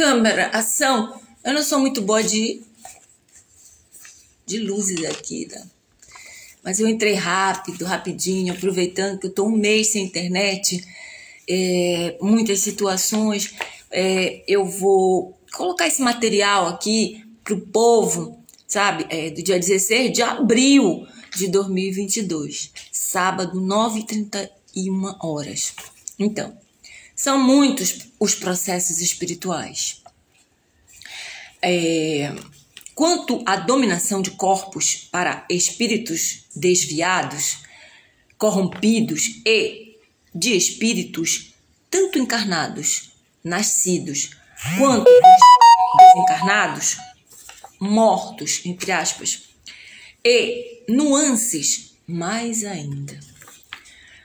Câmera, ação. Eu não sou muito boa de luzes aqui, tá? Mas eu entrei rapidinho, aproveitando que eu tô um mês sem internet, muitas situações. Eu vou colocar esse material aqui pro povo, sabe? Do dia 16 de abril de 2022, sábado, 9h31. Então, são muitos os processos espirituais. Quanto à dominação de corpos para espíritos desviados, corrompidos e de espíritos tanto encarnados, nascidos, quanto desencarnados, mortos, entre aspas, e nuances mais ainda.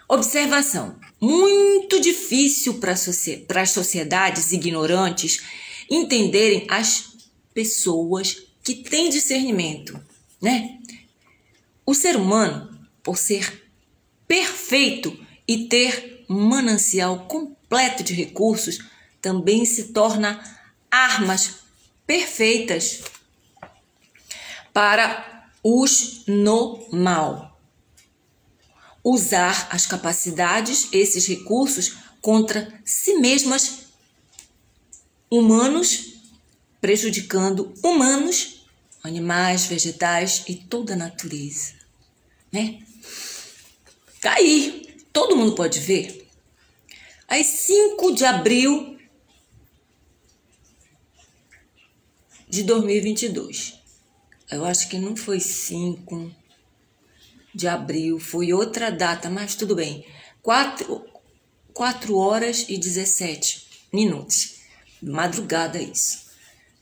Observação. Muito difícil para as sociedades ignorantes entenderem as pessoas que têm discernimento, né? O ser humano, por ser perfeito e ter manancial completo de recursos, também se torna armas perfeitas para os no mal. Usar as capacidades, esses recursos, contra si mesmas, humanos, prejudicando humanos, animais, vegetais e toda a natureza, né? Tá aí, todo mundo pode ver. Aí 5 de abril de 2022. Eu acho que não foi 5 de abril, foi outra data, mas tudo bem. 4h17. Madrugada isso.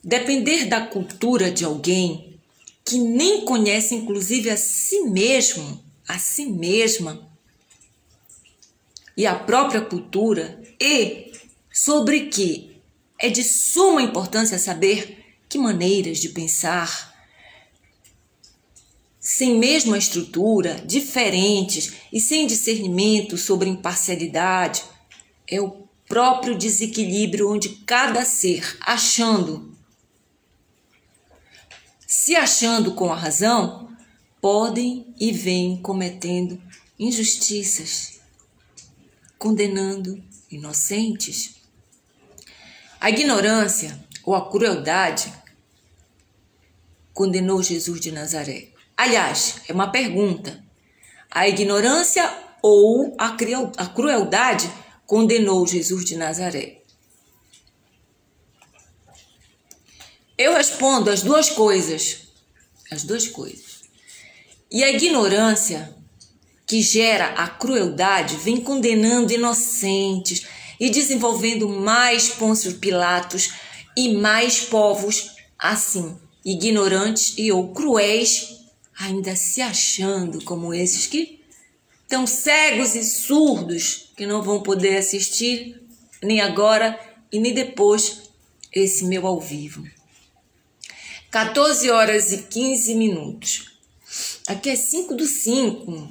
Depender da cultura de alguém que nem conhece, inclusive, a si mesmo, a si mesma, e a própria cultura, e sobre que é de suma importância saber que maneiras de pensar, sem mesma estrutura, diferentes e sem discernimento sobre imparcialidade, é o próprio desequilíbrio onde cada ser, se achando com a razão, podem e vêm cometendo injustiças, condenando inocentes. A ignorância ou a crueldade condenou Jesus de Nazaré. Aliás, é uma pergunta. A ignorância ou a crueldade condenou Jesus de Nazaré? Eu respondo as duas coisas. As duas coisas. E a ignorância que gera a crueldade vem condenando inocentes e desenvolvendo mais Pôncio Pilatos e mais povos assim, ignorantes e ou cruéis, ainda se achando como esses que estão cegos e surdos, que não vão poder assistir nem agora e nem depois esse meu ao vivo. 14h15. Aqui é 5/5.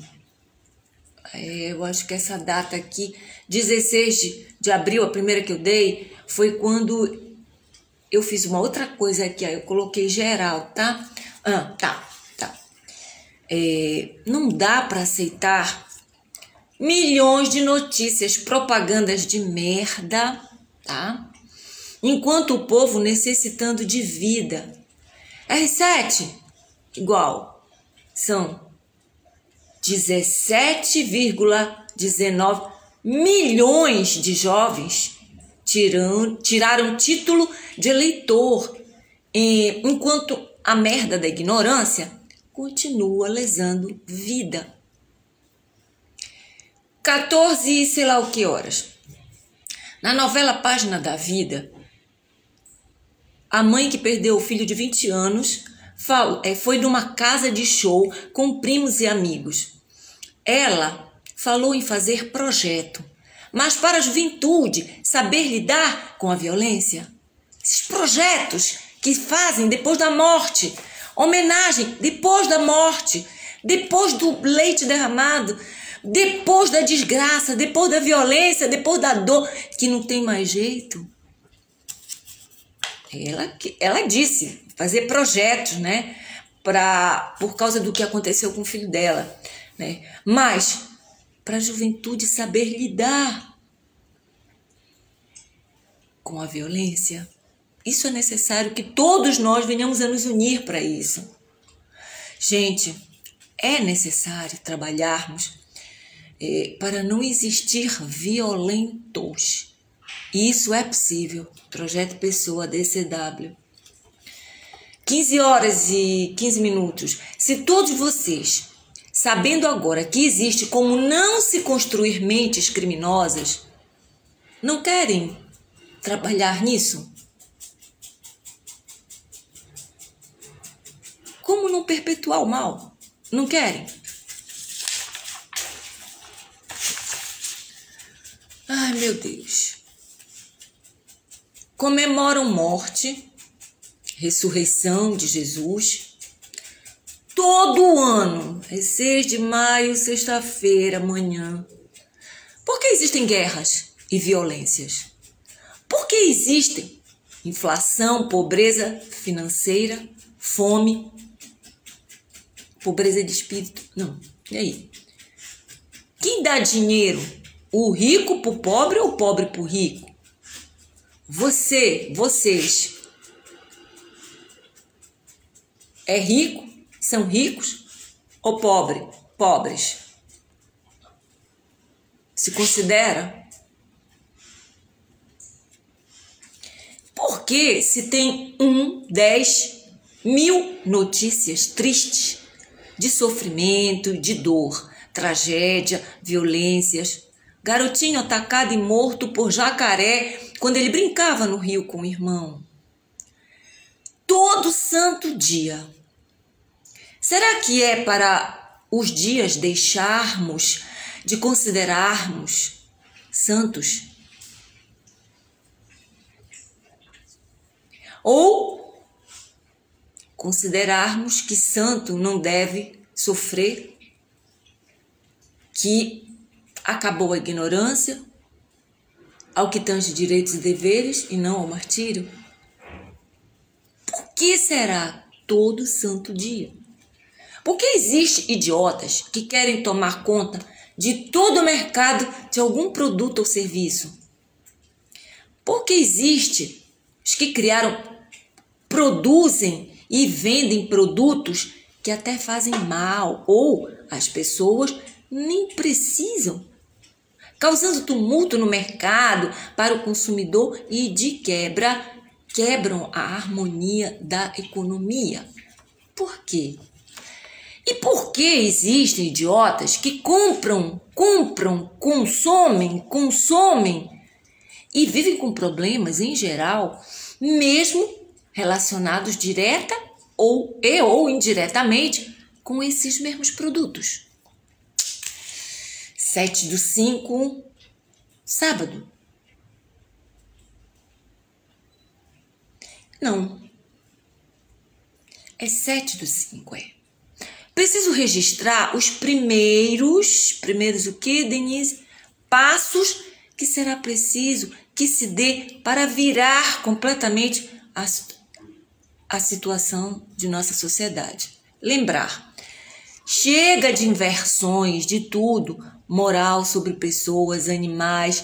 Eu acho que essa data aqui, 16 de abril, a primeira que eu dei, foi quando eu fiz uma outra coisa aqui. Eu coloquei geral, tá? Tá. Não dá para aceitar milhões de notícias, propagandas de merda, tá? Enquanto o povo necessitando de vida. R7 igual são 17,19 milhões de jovens tiraram título de eleitor, enquanto a merda da ignorância continua lesando vida. 14 e sei lá o que horas. Na novela Página da Vida, a mãe que perdeu o filho de 20 anos foi numa casa de show com primos e amigos. Ela falou em fazer projeto, mas para a juventude saber lidar com a violência. Esses projetos que fazem depois da morte, homenagem depois da morte, depois do leite derramado, depois da desgraça, depois da violência, depois da dor, que não tem mais jeito. Ela disse fazer projetos, né? Por causa do que aconteceu com o filho dela, né? Mas para a juventude saber lidar com a violência, isso é necessário que todos nós venhamos a nos unir para isso. Gente, é necessário trabalharmos para não existir violentos. Isso é possível. Projeto Pessoa, DCW. 15h15. Se todos vocês, sabendo agora que existe como não se construir mentes criminosas, não querem trabalhar nisso? Como não perpetuar o mal? Não querem? Ai, meu Deus. Comemoram morte, ressurreição de Jesus, todo ano, é 6 de maio, sexta-feira, amanhã. Por que existem guerras e violências? Por que existem inflação, pobreza financeira, fome, pobreza de espírito? Não, e aí? Quem dá dinheiro? O rico pro pobre ou o pobre pro rico? Vocês, é rico? São ricos ou pobres? Se considera? Porque se tem 10 mil notícias tristes de sofrimento, de dor, tragédia, violências, garotinho atacado e morto por jacaré quando ele brincava no rio com o irmão. Todo santo dia. Será que é para os dias deixarmos de considerarmos santos? Ou considerarmos que santo não deve sofrer, que acabou a ignorância, ao que tange direitos e deveres e não ao martírio? Por que será todo santo dia? Porque existem idiotas que querem tomar conta de todo o mercado de algum produto ou serviço. Porque existe os que produzem e vendem produtos que até fazem mal, ou as pessoas nem precisam, causando tumulto no mercado para o consumidor e de quebram a harmonia da economia. Por quê? E por que existem idiotas que compram, consomem e vivem com problemas em geral, mesmo relacionados direta ou indiretamente com esses mesmos produtos? 7/5, sábado. Não. É 7/5, é. Preciso registrar os primeiros o quê, Denise? Passos que será preciso que se dê para virar completamente a situação de nossa sociedade. Lembrar, chega de inversões de tudo, moral sobre pessoas, animais,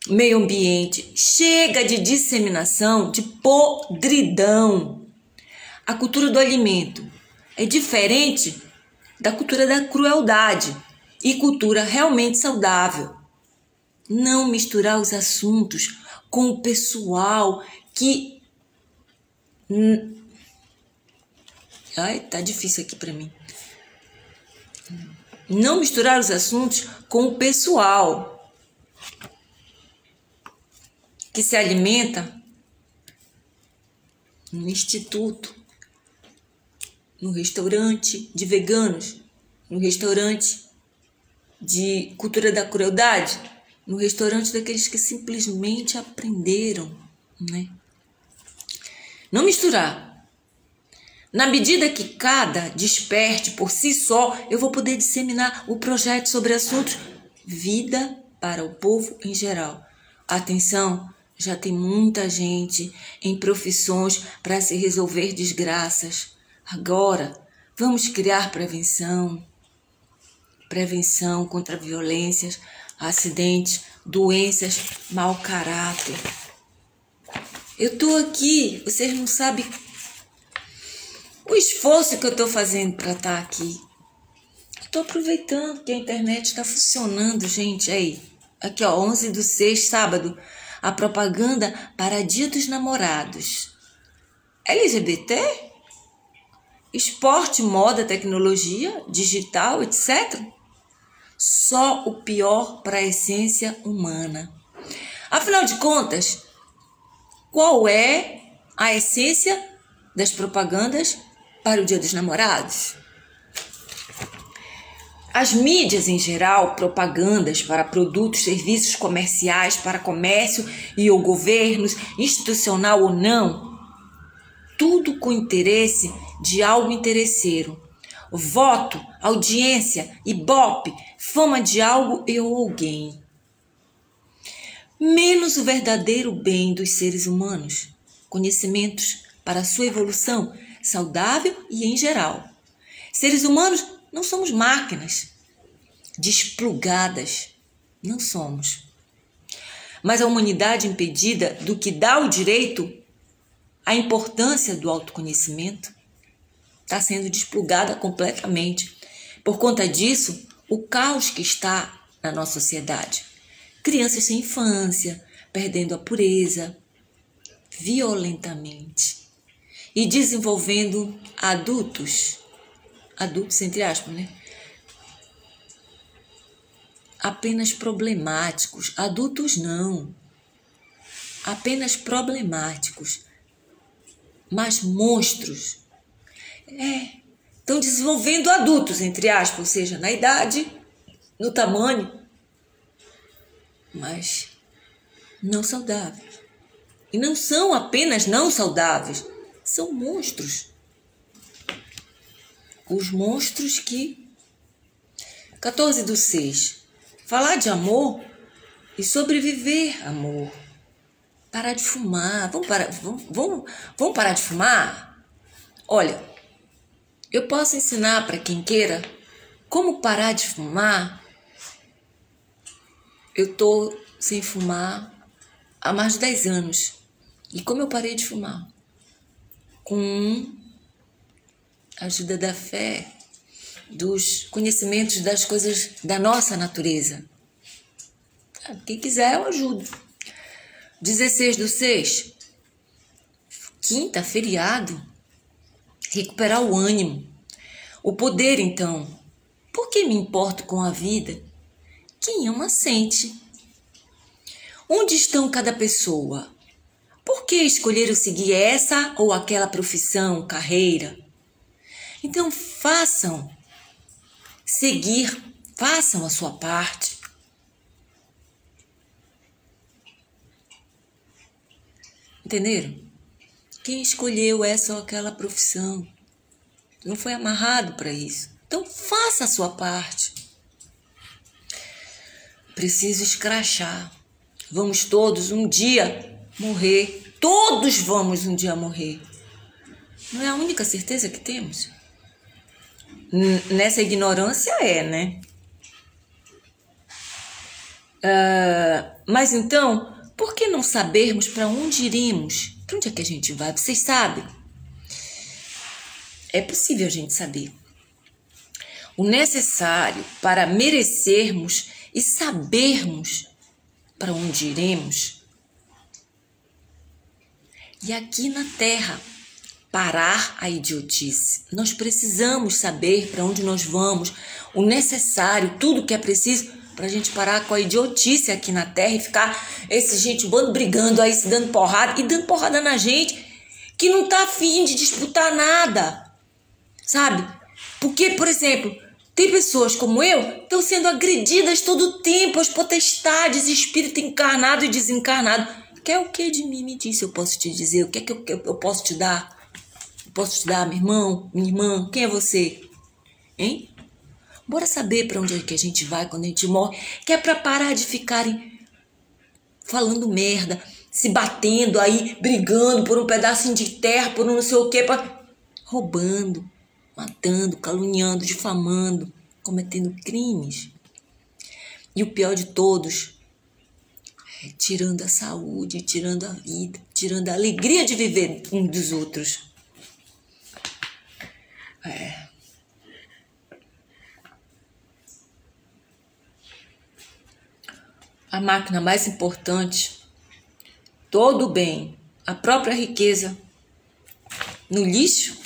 meio ambiente. Chega de disseminação de podridão. A cultura do alimento é diferente da cultura da crueldade e cultura realmente saudável. Não misturar os assuntos com o pessoal que... Ai, tá difícil aqui para mim. Não misturar os assuntos com o pessoal que se alimenta no instituto, no restaurante de veganos, no restaurante de cultura da crueldade, no restaurante daqueles que simplesmente aprenderam, né? Não misturar. Na medida que cada desperte por si só, eu vou poder disseminar o projeto sobre assuntos vida para o povo em geral. Atenção, Já tem muita gente em profissões para se resolver desgraças. Agora, vamos criar prevenção. Prevenção contra violências, acidentes, doenças, mau caráter. Eu estou aqui, vocês não sabem o esforço que eu estou fazendo para estar aqui. Estou aproveitando que a internet está funcionando, gente. Aí, aqui ó, 11/6, sábado, a propaganda para Dia dos Namorados. LGBT? Esporte, moda, tecnologia, digital, etc. Só o pior para a essência humana. Afinal de contas, qual é a essência das propagandas para o Dia dos Namorados? As mídias em geral, propagandas para produtos, serviços comerciais, para comércio e ou governos, institucional ou não, tudo com interesse de algo interesseiro. Voto, audiência, ibope, fama de algo e ou alguém. Menos o verdadeiro bem dos seres humanos, conhecimentos para sua evolução saudável e em geral. Seres humanos não somos máquinas desplugadas, não somos. Mas a humanidade impedida do que dá o direito, a importância do autoconhecimento, está sendo desplugada completamente. Por conta disso, o caos que está na nossa sociedade. Crianças sem infância, perdendo a pureza violentamente e desenvolvendo adultos entre aspas, né? Apenas problemáticos, adultos não, apenas problemáticos, mas monstros. Estão desenvolvendo adultos, entre aspas, ou seja, na idade, no tamanho, mas não saudáveis. E não são apenas não saudáveis, são monstros. Os monstros que... 14/6. Falar de amor e sobreviver, amor. Parar de fumar. Vamos parar de fumar? Olha, eu posso ensinar para quem queira como parar de fumar. Eu tô sem fumar há mais de 10 anos. E como eu parei de fumar? Com a ajuda da fé, dos conhecimentos das coisas da nossa natureza. Quem quiser, eu ajudo. 16/6. Quinta, feriado. Recuperar o ânimo. O poder, então. Por que me importo com a vida? Quem ama sente. Onde estão cada pessoa? Por que escolheram seguir essa ou aquela profissão, carreira? Então façam a sua parte. Entenderam? Quem escolheu essa ou aquela profissão não foi amarrado para isso. Então faça a sua parte. Preciso escrachar. Vamos todos um dia morrer. Todos vamos um dia morrer. Não é a única certeza que temos? Nessa ignorância né? Mas então, por que não sabermos para onde iremos? Para onde é que a gente vai? Vocês sabem? É possível a gente saber. O necessário para merecermos e sabermos para onde iremos. E aqui na Terra, parar a idiotice. Nós precisamos saber para onde nós vamos, o necessário, tudo que é preciso para a gente parar com a idiotice aqui na Terra e ficar esse gente bando brigando aí, se dando porrada e dando porrada na gente que não tá afim de disputar nada, sabe? Porque, por exemplo, tem pessoas como eu que estão sendo agredidas todo o tempo, as potestades, espírito encarnado e desencarnado. Quer o que de mim? Me diz, eu posso te dizer, o que é que eu posso te dar? Eu posso te dar, meu irmão, minha irmã, quem é você? Hein? Bora saber para onde é que a gente vai quando a gente morre, que é para parar de ficarem falando merda, se batendo aí, brigando por um pedacinho de terra, por um não sei o quê, roubando, matando, caluniando, difamando, cometendo crimes. E o pior de todos, tirando a saúde, tirando a vida, tirando a alegria de viver um dos outros. A máquina mais importante, todo o bem, a própria riqueza, no lixo?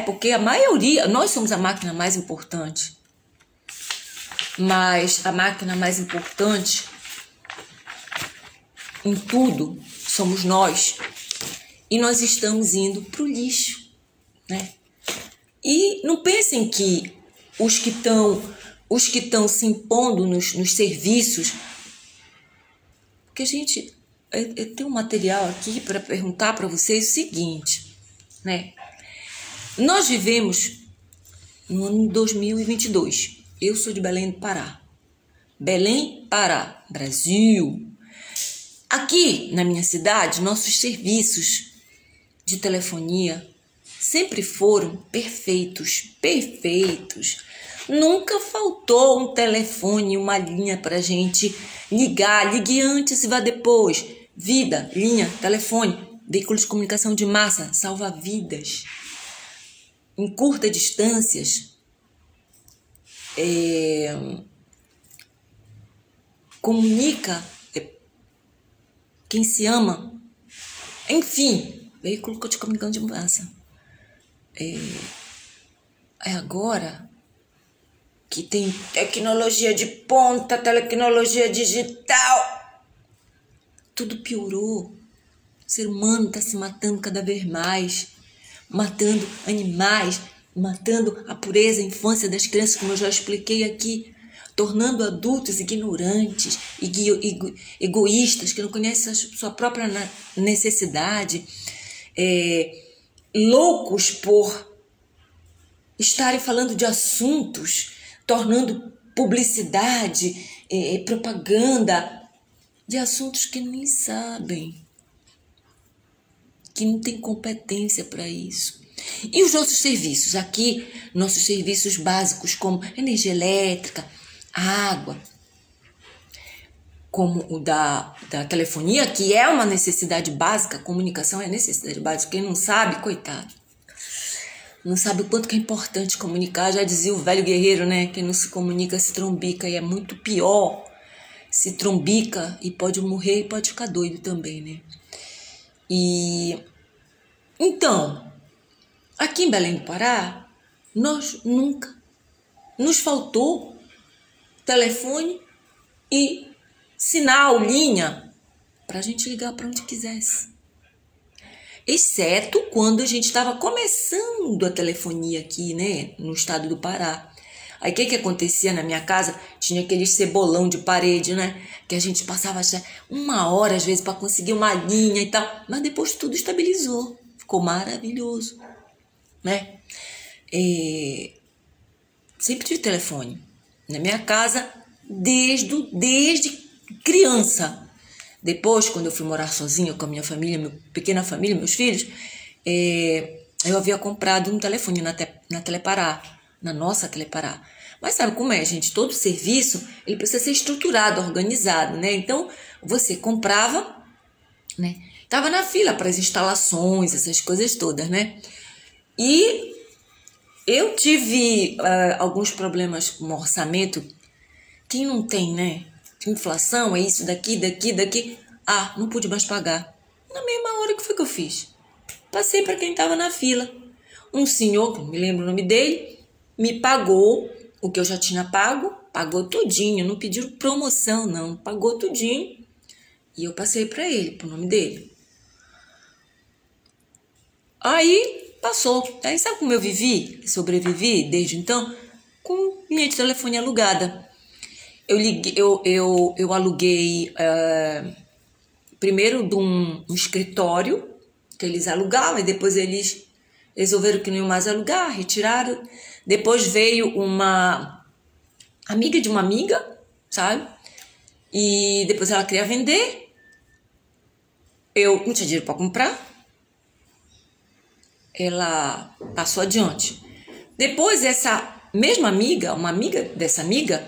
Porque a maioria, nós somos a máquina mais importante. Mas a máquina mais importante em tudo somos nós. E nós estamos indo para o lixo, né? E não pensem que os que estão se impondo nos serviços, porque eu tenho um material aqui para perguntar para vocês o seguinte, né? Nós vivemos no ano 2022. Eu sou de Belém do Pará. Belém, Pará, Brasil. Aqui na minha cidade, nossos serviços de telefonia sempre foram perfeitos. Nunca faltou um telefone, uma linha para a gente ligar. Ligue antes e vá depois. Vida, linha, telefone, veículos de comunicação de massa, salva vidas. Em curtas distâncias, comunica quem se ama. Enfim, veículo de comunicação de massa. Agora que tem tecnologia de ponta, tecnologia digital, tudo piorou. O ser humano está se matando cada vez mais, matando animais, matando a pureza, a infância das crianças, como eu já expliquei aqui, tornando adultos ignorantes, egoístas, que não conhecem a sua própria necessidade, loucos por estarem falando de assuntos, tornando publicidade, propaganda, de assuntos que nem sabem, que não tem competência para isso. E os nossos serviços? Aqui, nossos serviços básicos, como energia elétrica, água, como o da telefonia, que é uma necessidade básica, comunicação é necessidade básica. Quem não sabe, coitado, não sabe o quanto que é importante comunicar. Já dizia o velho guerreiro, né? Quem não se comunica se trombica, e é muito pior. Se trombica e pode morrer e pode ficar doido também, né? E então, aqui em Belém do Pará, nós nunca nos faltou telefone e sinal, linha, para a gente ligar para onde quisesse. Exceto quando a gente estava começando a telefonia aqui, né, no estado do Pará. Aí o que acontecia na minha casa? Tinha aquele cebolão de parede, né? Que a gente passava já 1 hora, às vezes, para conseguir uma linha e tal. Mas depois tudo estabilizou. Ficou maravilhoso, né? Sempre tive telefone na minha casa desde criança. Depois, quando eu fui morar sozinha com a minha família, minha pequena família, meus filhos, eu havia comprado um telefone na Telepará, na nossa Telepará. Mas sabe como é, gente? Todo serviço, ele precisa ser estruturado, organizado, né? Então, você comprava, né? Tava na fila para as instalações, essas coisas todas, né? E eu tive alguns problemas com o orçamento. Quem não tem, né? Inflação, é isso, daqui. Não pude mais pagar. Na mesma hora, que foi que eu fiz? Passei para quem estava na fila. Um senhor, que não me lembro o nome dele, me pagou o que eu já tinha pago, pagou tudinho, não pediram promoção, não, pagou tudinho. E eu passei para ele, pro nome dele. Aí passou. Aí sabe como eu sobrevivi desde então? Com linha de telefone alugada. Eu aluguei primeiro de um escritório que eles alugavam, e depois eles resolveram que não iam mais alugar, retiraram. Depois veio uma amiga de uma amiga, sabe? E depois ela queria vender. Eu não tinha dinheiro para comprar. Ela passou adiante. Depois, essa mesma amiga, uma amiga dessa amiga,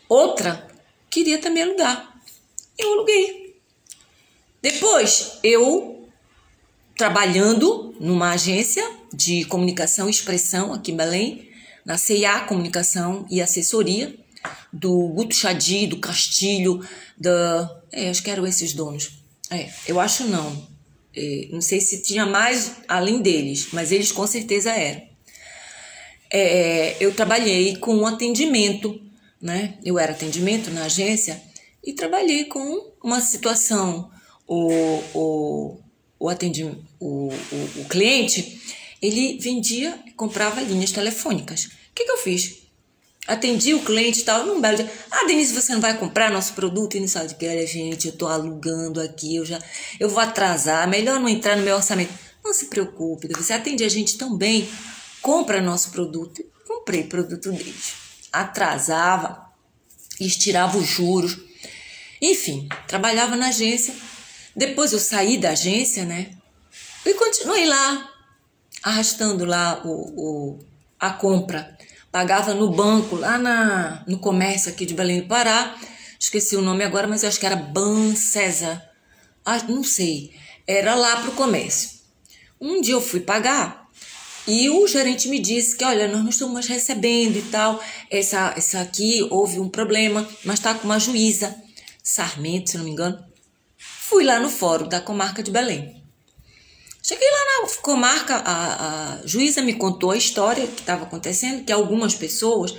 outra, queria também alugar. Eu aluguei. Depois, eu, trabalhando numa agência de comunicação e expressão aqui em Belém, na C&A Comunicação e Assessoria, do Guto Chadi, do Castilho, acho que eram esses donos. Eu acho não. Não sei se tinha mais além deles, mas eles com certeza eram. Eu trabalhei com atendimento, né? Eu era atendimento na agência e trabalhei com uma situação. O cliente, ele vendia e comprava linhas telefônicas. O que eu fiz? Atendi o cliente e tal, num belo dia. Denise, você não vai comprar nosso produto? E não sabe de que, olha, gente, eu tô alugando aqui, eu vou atrasar, melhor não entrar no meu orçamento. Não se preocupe, você atende a gente tão bem, compra nosso produto. Comprei produto deles. Atrasava, eles tiravam os juros. Enfim, trabalhava na agência. Depois eu saí da agência, né? E continuei lá, arrastando lá a compra. Pagava no banco, lá no comércio aqui de Belém do Pará. Esqueci o nome agora, mas eu acho que era Bancesa. Não sei. Era lá pro comércio. Um dia eu fui pagar e o gerente me disse que, olha, nós não estamos recebendo e tal. Essa aqui houve um problema, mas tá com uma juíza. Sarmento, se não me engano. Fui lá no fórum da comarca de Belém. Cheguei lá na comarca, a juíza me contou a história que estava acontecendo, que algumas pessoas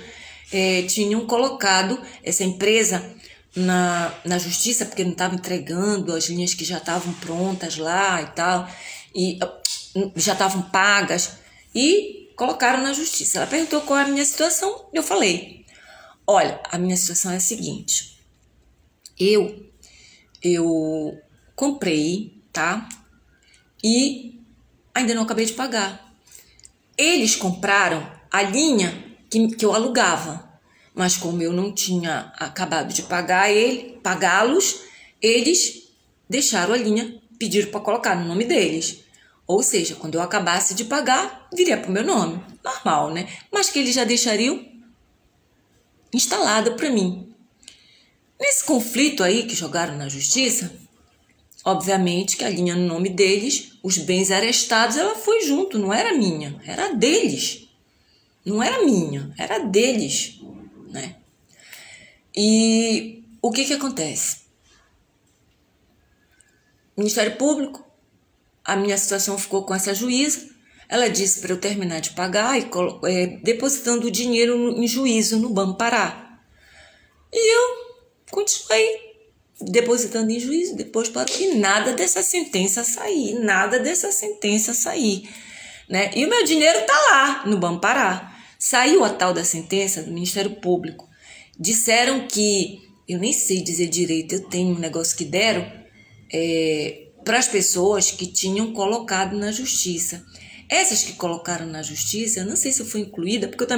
tinham colocado essa empresa na justiça, porque não estavam entregando as linhas que já estavam prontas lá e tal, e já estavam pagas, e colocaram na justiça. Ela perguntou qual é a minha situação, eu falei, olha, a minha situação é a seguinte, eu comprei, tá? E ainda não acabei de pagar. Eles compraram a linha que eu alugava, mas como eu não tinha acabado de pagá-los, eles deixaram a linha, pediram para colocar no nome deles. Ou seja, quando eu acabasse de pagar, viria para o meu nome. Normal, né? Mas que eles já deixariam instalada para mim. Nesse conflito aí que jogaram na justiça, obviamente que a linha no nome deles, os bens arrestados, ela foi junto, não era minha, era deles. Não era minha, era deles, né? E o que acontece? Ministério Público, a minha situação ficou com essa juíza, ela disse para eu terminar de pagar e depositando o dinheiro em juízo no Banco Pará. E eu continuei depositando em juízo, depois parou, e nada dessa sentença sair, né? E o meu dinheiro tá lá no Banco Pará. Saiu a tal da sentença do Ministério Público. Disseram que, eu nem sei dizer direito, eu tenho um negócio que deram para as pessoas que tinham colocado na justiça. Essas que colocaram na justiça, eu não sei se eu fui incluída, porque eu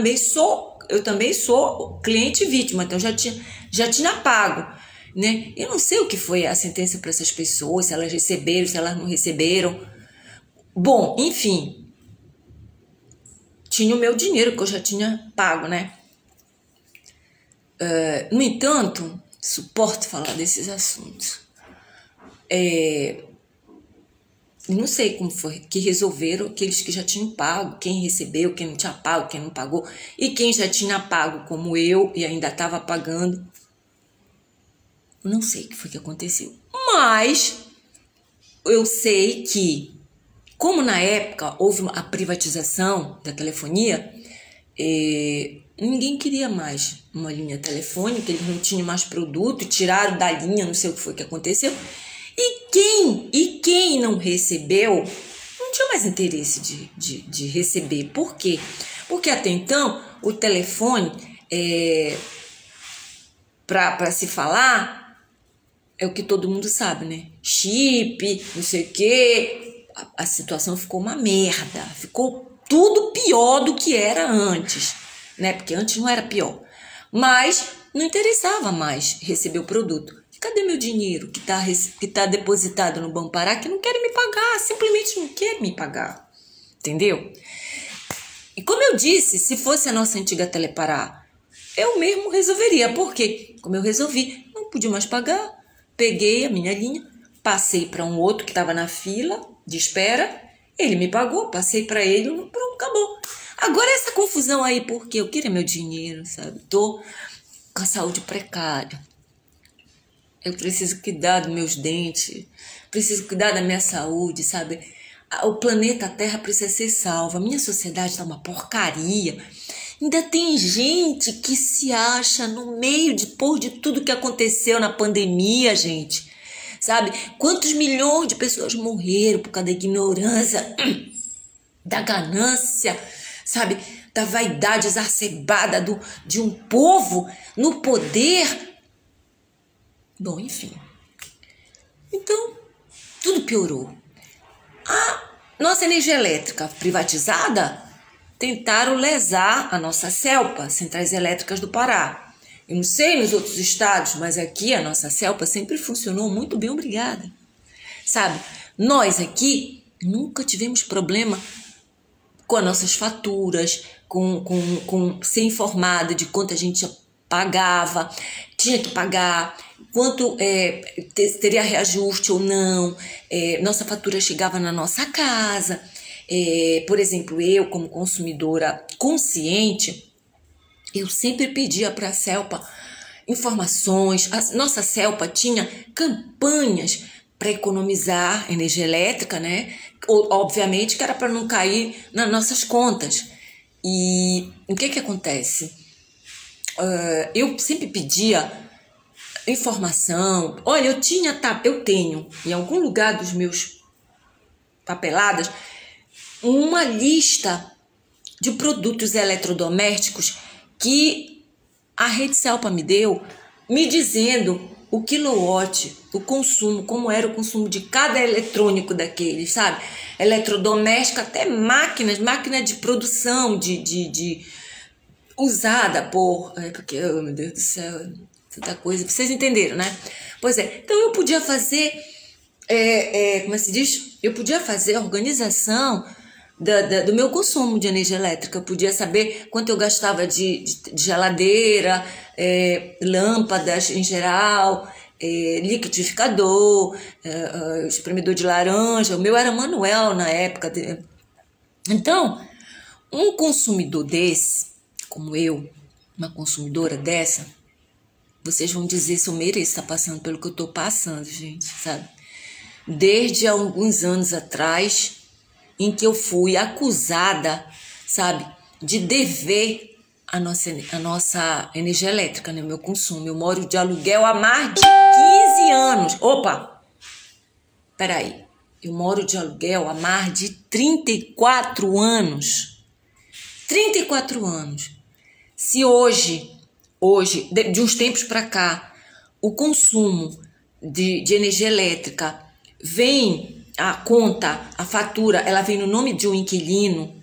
também sou cliente vítima, então já tinha pago. Né? Eu não sei o que foi a sentença para essas pessoas, se elas receberam, se elas não receberam. Bom, enfim, tinha o meu dinheiro que eu já tinha pago, né? No entanto, suporto falar desses assuntos. Não sei como foi que resolveram aqueles que já tinham pago, quem recebeu, quem não tinha pago, quem não pagou, e quem já tinha pago como eu e ainda estava pagando. Não sei o que foi que aconteceu, mas eu sei que, como na época houve a privatização da telefonia, ninguém queria mais uma linha telefônica, eles não tinham mais produto, tiraram da linha, não sei o que foi que aconteceu. E quem não recebeu, não tinha mais interesse de receber. Por quê? Porque até então, o telefone, para se falar, é o que todo mundo sabe, né? Chip, não sei o quê. A situação ficou uma merda. Ficou tudo pior do que era antes, né? Porque antes não era pior. Mas não interessava mais receber o produto. Cadê meu dinheiro que tá depositado no Banco Pará, que não querem me pagar, simplesmente não querem me pagar, entendeu? E como eu disse, se fosse a nossa antiga Telepará, eu mesmo resolveria, porque como eu resolvi, não podia mais pagar, peguei a minha linha, passei para um outro que estava na fila de espera, ele me pagou, passei para ele, pronto, acabou. Agora essa confusão aí, porque eu queria meu dinheiro, sabe? Tô com a saúde precária. Eu preciso cuidar dos meus dentes, preciso cuidar da minha saúde, sabe? O planeta Terra precisa ser salvo. A minha sociedade tá uma porcaria. Ainda tem gente que se acha no meio depois de tudo que aconteceu na pandemia, gente. Sabe? Quantos milhões de pessoas morreram por causa da ignorância, da ganância, sabe? Da vaidade exacerbada de um povo no poder. Bom, enfim. Então, tudo piorou. A nossa energia elétrica privatizada, tentaram lesar a nossa CELPA, Centrais Elétricas do Pará. Eu não sei nos outros estados, mas aqui a nossa CELPA sempre funcionou muito bem, obrigada. Sabe, nós aqui nunca tivemos problema com as nossas faturas, com ser informada de quanto a gente pagava, tinha que pagar, quanto teria reajuste ou não, nossa fatura chegava na nossa casa. Por exemplo, eu como consumidora consciente, eu sempre pedia para a CELPA informações. A nossa CELPA tinha campanhas para economizar energia elétrica, né? Obviamente que era para não cair nas nossas contas. E o que acontece? Eu sempre pedia informação. Olha, eu tenho em algum lugar dos meus papeladas uma lista de produtos eletrodomésticos que a Rede CELPA me deu, me dizendo o quilowatt, o consumo, como era o consumo de cada eletrônico daqueles, sabe? Eletrodoméstico, até máquina de produção, de usada por... porque, oh, meu Deus do céu, tanta coisa. Vocês entenderam, né? Pois é, então eu podia fazer, como se diz? Eu podia fazer a organização do meu consumo de energia elétrica. Eu podia saber quanto eu gastava de geladeira, lâmpadas em geral, liquidificador, espremedor de laranja. O meu era manual na época. Então, um consumidor desse, como eu, uma consumidora dessa, vocês vão dizer se eu mereço estar passando pelo que eu estou passando, gente, sabe? Desde alguns anos atrás, em que eu fui acusada, sabe, de dever a nossa energia elétrica, né, o meu consumo. Eu moro de aluguel há mais de 15 anos. Opa! Peraí. Eu moro de aluguel há mais de 34 anos. 34 anos. Se hoje, de uns tempos para cá, o consumo de energia elétrica vem... A conta, a fatura, ela vem no nome de um inquilino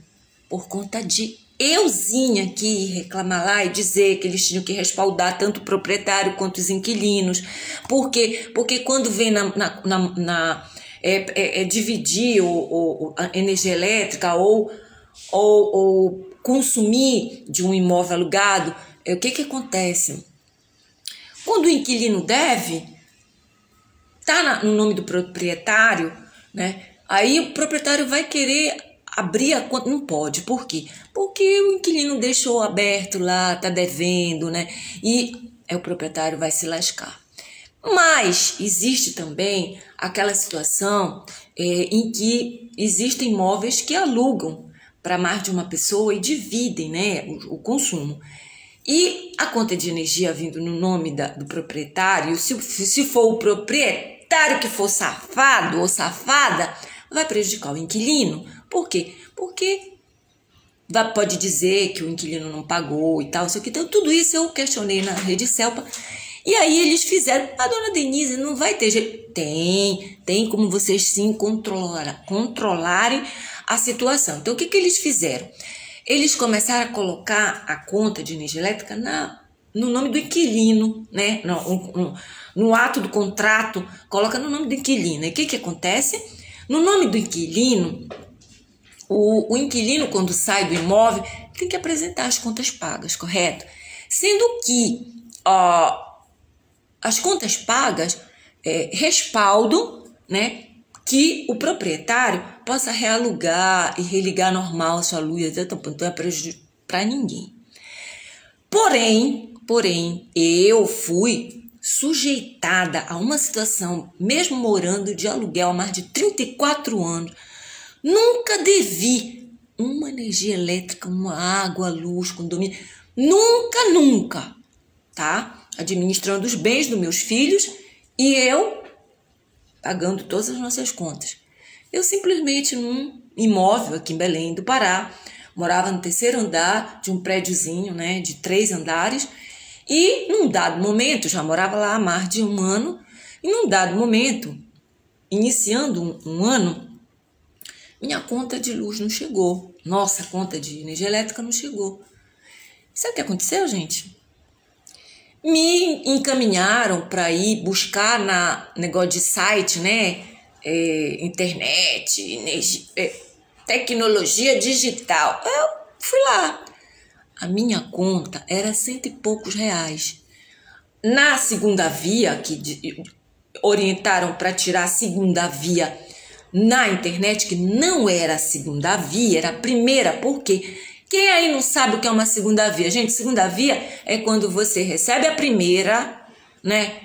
por conta de euzinha aqui reclamar lá e dizer que eles tinham que respaldar tanto o proprietário quanto os inquilinos. Por quê? Porque quando vem dividir a energia elétrica ou consumir de um imóvel alugado, o que acontece? Quando o inquilino deve, tá no nome do proprietário, né? Aí o proprietário vai querer abrir a conta, não pode. Por quê? Porque o inquilino deixou aberto lá, tá devendo, né? E o proprietário vai se lascar. Mas existe também aquela situação em que existem imóveis que alugam para mais de uma pessoa e dividem, né, o consumo. E a conta de energia vindo no nome do proprietário, se for o proprietário que for safado ou safada, vai prejudicar o inquilino. Por quê? Porque pode dizer que o inquilino não pagou e tal, isso aqui. Então, tudo isso eu questionei na Rede CELPA. E aí eles fizeram, a dona Denise, não vai ter jeito. Tem como vocês sim controlarem a situação. Então, o que eles fizeram? Eles começaram a colocar a conta de energia elétrica no nome do inquilino, né? No ato do contrato, coloca no nome do inquilino. E o que acontece? No nome do inquilino, o inquilino, quando sai do imóvel, tem que apresentar as contas pagas, correto? Sendo que as contas pagas respaldam, né, que o proprietário possa realugar e religar normal a sua luz, então não é prejuízo para ninguém. Porém, eu fui sujeitada a uma situação, mesmo morando de aluguel há mais de 34 anos, nunca devi uma energia elétrica, uma água, luz, condomínio, nunca, tá? Administrando os bens dos meus filhos e eu pagando todas as nossas contas. Eu simplesmente num imóvel aqui em Belém do Pará, morava no 3º andar de um prédiozinho, né, de 3 andares, e num dado momento, já morava lá há mais de um ano, e num dado momento, iniciando um ano, minha conta de luz não chegou. Nossa conta de energia elétrica não chegou. Sabe o que aconteceu, gente? Me encaminharam para ir buscar na negócio de site, né? Internet, tecnologia digital. Eu fui lá. A minha conta era R$100 e poucos. Na segunda via, que orientaram para tirar a segunda via na internet, que não era a segunda via, era a primeira. Por quê? Quem aí não sabe o que é uma segunda via? Gente, segunda via é quando você recebe a primeira, né?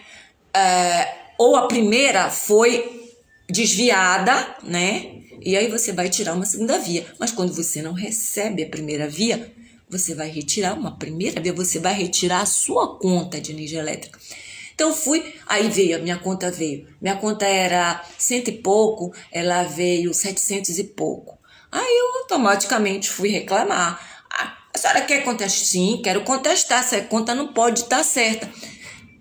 Ou a primeira foi desviada, né? E aí você vai tirar uma segunda via. Mas quando você não recebe a primeira via, você vai retirar uma primeira via, você vai retirar a sua conta de energia elétrica. Então fui, aí veio, a minha conta veio. Minha conta era 100 e pouco, ela veio 700 e pouco. Aí eu automaticamente fui reclamar. A senhora quer contestar? Sim, quero contestar. Essa conta não pode estar certa.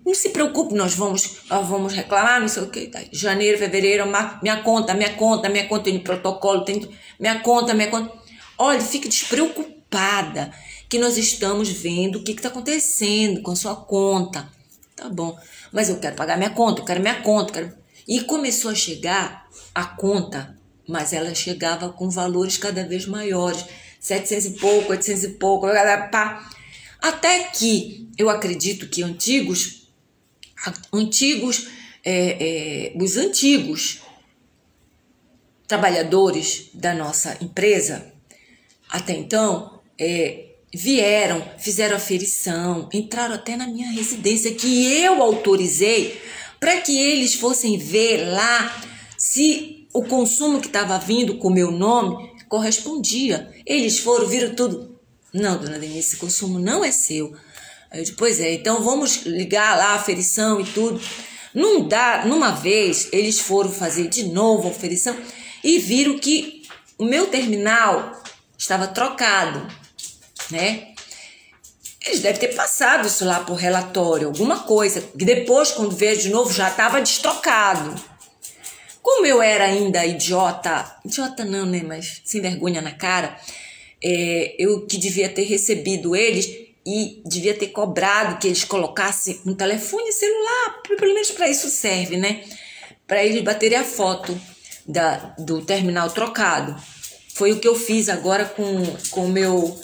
Não se preocupe, nós vamos reclamar, não sei o que. Janeiro, fevereiro, março, minha conta, tem protocolo, tem minha conta. Olha, fique despreocupada que nós estamos vendo o que está acontecendo com a sua conta. Tá bom, mas eu quero pagar minha conta, eu quero minha conta. E começou a chegar a conta, mas ela chegava com valores cada vez maiores, 700 e pouco, 800 e pouco, pá. Até que eu acredito que os antigos trabalhadores da nossa empresa, até então, vieram, fizeram aferição, entraram até na minha residência, que eu autorizei para que eles fossem ver lá se o consumo que estava vindo com o meu nome correspondia. Eles foram, viram tudo. Não, dona Denise, esse consumo não é seu. Aí eu disse, pois é, então vamos ligar lá a aferição e tudo. Numa vez, eles foram fazer de novo a aferição e viram que o meu terminal estava trocado, né? Eles devem ter passado isso lá por relatório, alguma coisa, que depois, quando veio de novo, já estava destrocado. Como eu era ainda idiota não, né, mas sem vergonha na cara, eu que devia ter recebido eles e devia ter cobrado que eles colocassem um telefone celular, pelo menos para isso serve, né? Para eles baterem a foto do terminal trocado. Foi o que eu fiz agora com o meu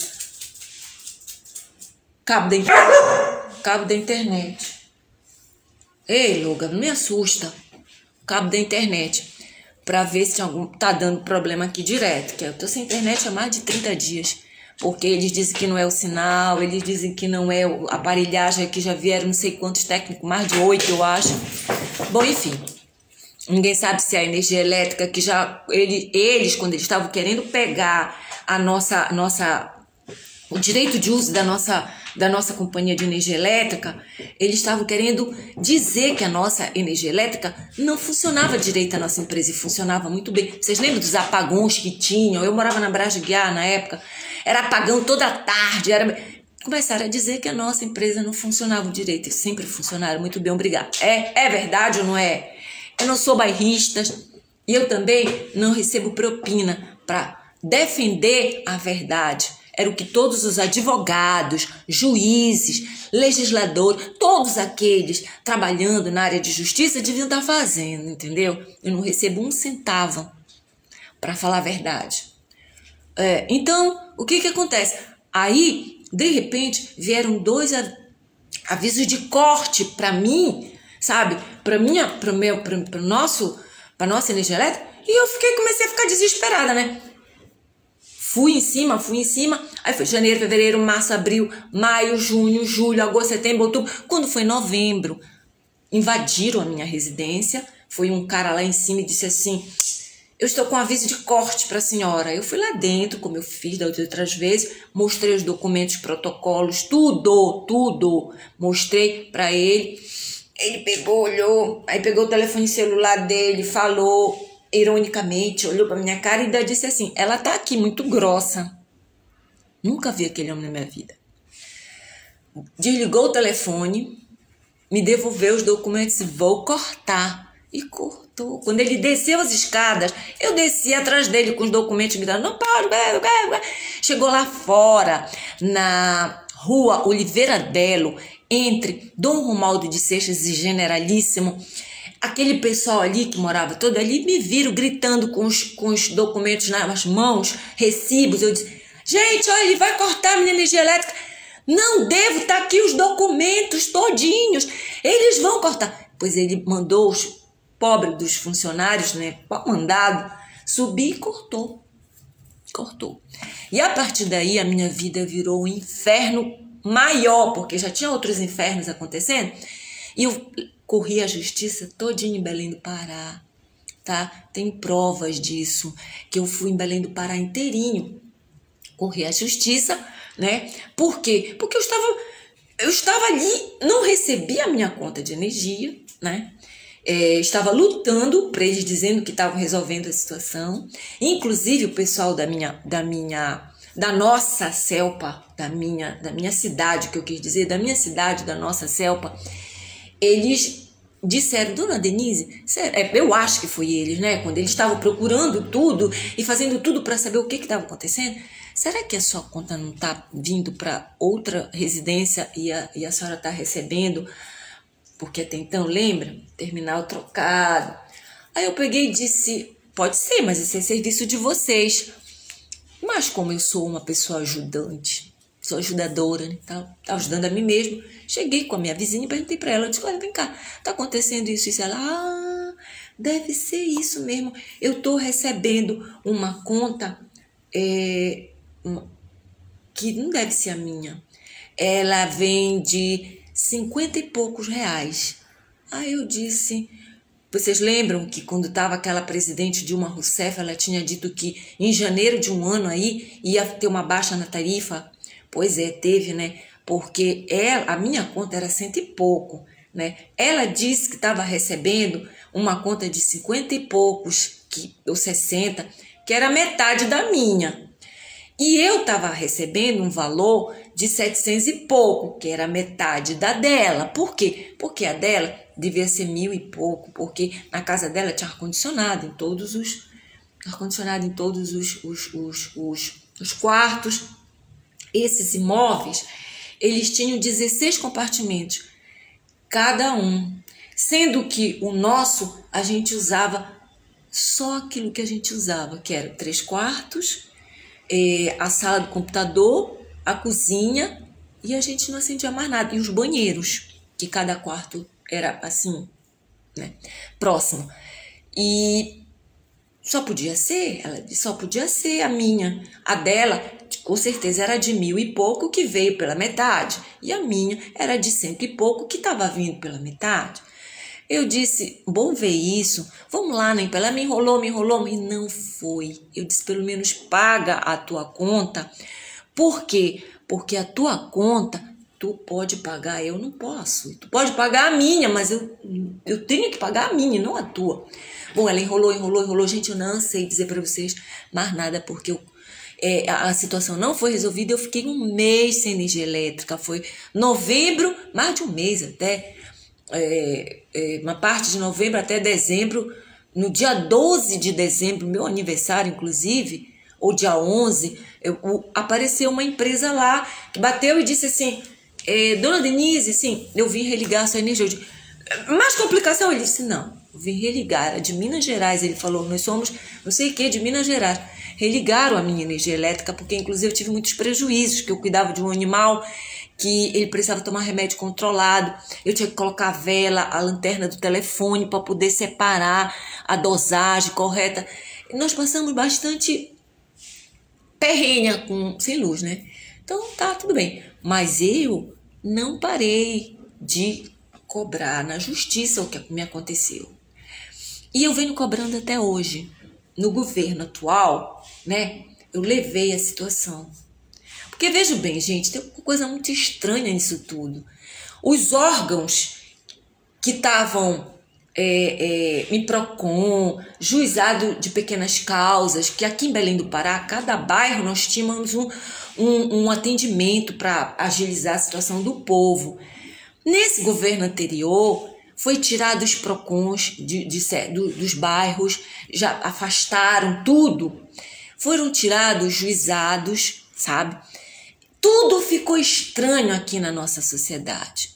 cabo da internet. Ei, Loga, não me assusta. Cabo da internet. Pra ver se tá dando problema aqui direto. Que eu tô sem internet há mais de 30 dias. Porque eles dizem que não é o sinal, eles dizem que não é a aparelhagem, que já vieram não sei quantos técnicos, mais de 8 eu acho. Bom, enfim. Ninguém sabe se é a energia elétrica que já... Eles, quando eles estavam querendo pegar o direito de uso da nossa companhia de energia elétrica, eles estavam querendo dizer que a nossa energia elétrica não funcionava direito, a nossa empresa, e funcionava muito bem. Vocês lembram dos apagões que tinham? Eu morava na Brás de Guiar na época, era apagão toda tarde, começaram a dizer que a nossa empresa não funcionava direito, e sempre funcionaram muito bem, obrigado. É verdade ou não é? Eu não sou bairrista e eu também não recebo propina para defender a verdade. era o que todos os advogados, juízes, legisladores, todos aqueles trabalhando na área de justiça deviam estar fazendo, entendeu? Eu não recebo um centavo, para falar a verdade. Então, o que acontece? Aí, de repente, vieram 2 avisos de corte para mim, sabe? Para nossa energia elétrica, e eu comecei a ficar desesperada, né? Fui em cima, aí foi janeiro, fevereiro, março, abril, maio, junho, julho, agosto, setembro, outubro. Quando foi novembro, invadiram a minha residência, foi um cara lá em cima e disse assim: eu estou com aviso de corte para a senhora. Eu fui lá dentro, como eu fiz das outras vezes, mostrei os documentos, protocolos, tudo, mostrei para ele. Ele pegou, olhou, aí pegou o telefone celular dele, falou ironicamente, olhou para minha cara e ainda disse assim: ela tá aqui muito grossa. Nunca vi aquele homem na minha vida. Desligou o telefone, me devolveu os documentos e vou cortar. E cortou. Quando ele desceu as escadas, eu desci atrás dele com os documentos, gritando: não pode. Chegou lá fora, na rua Oliveira Belo, entre Dom Romualdo de Seixas e Generalíssimo. Aquele pessoal ali que morava todo ali me viram gritando com os documentos nas mãos, recibos. Eu disse: gente, olha, ele vai cortar a minha energia elétrica. Não devo, tá aqui os documentos todinhos. Eles vão cortar. Pois ele mandou os pobres dos funcionários, né, mandado, subir e cortou. E a partir daí a minha vida virou um inferno maior, porque já tinha outros infernos acontecendo. E eu corri a justiça todinha em Belém do Pará, tá? Tem provas disso, que eu fui em Belém do Pará inteirinho. Corri a justiça, né? Por quê? Porque eu estava ali, não recebi a minha conta de energia, né? Estava lutando para eles, dizendo que estavam resolvendo a situação. Inclusive o pessoal da nossa CELPA, da minha cidade, que eu quis dizer, da minha cidade, da nossa CELPA, eles disseram: dona Denise, eu acho que foi eles, né? Quando eles estavam procurando tudo e fazendo tudo para saber o que estava acontecendo, será que a sua conta não está vindo para outra residência e a senhora está recebendo? Porque até então, lembra? Terminal trocado. Aí eu peguei e disse: pode ser, mas esse é serviço de vocês. Mas como eu sou uma pessoa ajudante, sou ajudadora, né? Tava ajudando a mim mesmo. Cheguei com a minha vizinha e perguntei para ela, eu disse: olha, vem cá, tá acontecendo isso? E ela: deve ser isso mesmo. Eu tô recebendo uma conta que não deve ser a minha. Ela vem de 50 e poucos reais. Aí eu disse: vocês lembram que quando estava aquela presidente Dilma Rousseff, ela tinha dito que em janeiro de um ano aí ia ter uma baixa na tarifa? Pois é, teve, né? Porque a minha conta era 100 e pouco, né? Ela disse que estava recebendo uma conta de 50 e poucos, ou 60, que era metade da minha. E eu estava recebendo um valor de 700 e pouco, que era metade da dela. Por quê? Porque a dela devia ser 1.000 e pouco, porque na casa dela tinha ar-condicionado em todos os quartos. Esses imóveis, eles tinham 16 compartimentos, cada um. Sendo que o nosso, a gente usava só aquilo que a gente usava, que era 3 quartos, a sala do computador, a cozinha, e a gente não acendia mais nada. E os banheiros, que cada quarto era assim, né, próximo. E só podia ser, ela disse, só podia ser a minha. A dela, com certeza, era de 1.000 e pouco, que veio pela metade. E a minha era de 100 e pouco, que estava vindo pela metade. Eu disse: bom ver isso, vamos lá, né? Ela me enrolou, e não foi. Eu disse: pelo menos paga a tua conta. Por quê? Porque a tua conta, tu pode pagar, eu não posso. Tu pode pagar a minha, mas eu tenho que pagar a minha, não a tua. Bom, ela enrolou. Gente, eu não sei dizer para vocês mais nada, porque a situação não foi resolvida. Eu fiquei um mês sem energia elétrica. Foi novembro, mais de um mês até. Uma parte de novembro até dezembro. No dia 12 de dezembro, meu aniversário, inclusive, ou dia 11, apareceu uma empresa lá que bateu e disse assim, Dona Denise, sim, eu vim religar a sua energia. Eu disse, mais complicação? Ele disse, não, eu vim religar, é de Minas Gerais. Ele falou, nós somos não sei o que, de Minas Gerais. Religaram a minha energia elétrica, porque inclusive eu tive muitos prejuízos, que eu cuidava de um animal que ele precisava tomar remédio controlado, eu tinha que colocar a vela, a lanterna do telefone para poder separar a dosagem correta. E nós passamos bastante perrenha sem luz, né? Então tá, tudo bem. Mas eu não parei de cobrar na justiça o que me aconteceu. E eu venho cobrando até hoje. No governo atual, né? Eu levei a situação. Porque veja bem, gente, tem uma coisa muito estranha nisso tudo. Os órgãos que estavam MIPROCON, juizado de pequenas causas, que aqui em Belém do Pará, cada bairro nós tínhamos um atendimento para agilizar a situação do povo. Nesse governo anterior, foi tirado os PROCONs dos bairros, já afastaram tudo. Foram tirados os juizados, sabe? Tudo ficou estranho aqui na nossa sociedade.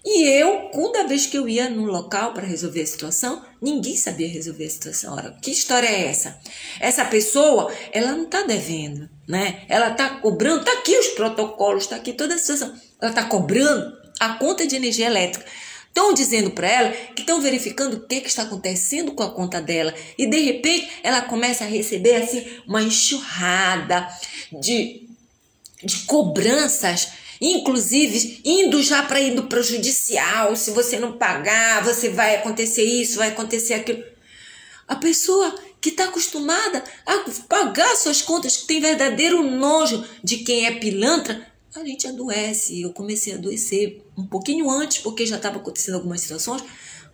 E eu, toda vez que eu ia no local para resolver a situação, ninguém sabia resolver a situação. Ora, que história é essa? Essa pessoa, ela não está devendo, né? Ela está cobrando, está aqui os protocolos, está aqui toda a situação. Ela está cobrando a conta de energia elétrica. Estão dizendo para ela que estão verificando o que está acontecendo com a conta dela. E de repente ela começa a receber assim uma enxurrada de cobranças, inclusive indo para o judicial. Se você não pagar, vai acontecer isso, vai acontecer aquilo. A pessoa que está acostumada a pagar suas contas, que tem verdadeiro nojo de quem é pilantra, a gente adoece. Eu comecei a adoecer um pouquinho antes, porque já estava acontecendo algumas situações,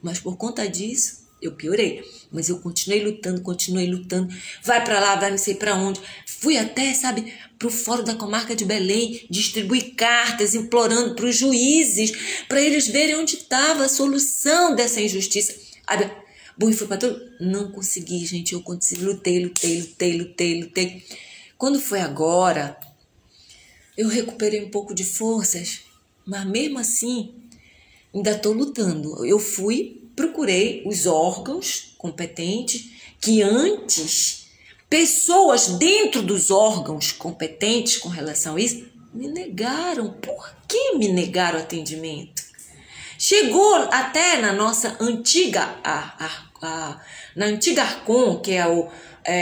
mas por conta disso eu piorei. Mas eu continuei lutando. Vai para lá, vai não sei para onde. Fui até, sabe, para o Fórum da Comarca de Belém, distribuir cartas implorando para os juízes, para eles verem onde estava a solução dessa injustiça. Bom, e foi para tudo. Não consegui, gente. Eu lutei. Quando foi agora, eu recuperei um pouco de forças, mas mesmo assim, ainda estou lutando. Eu procurei os órgãos competentes, que antes, pessoas dentro dos órgãos competentes com relação a isso, me negaram. Por que me negaram atendimento? Chegou até na nossa antiga, na antiga Arcon, que é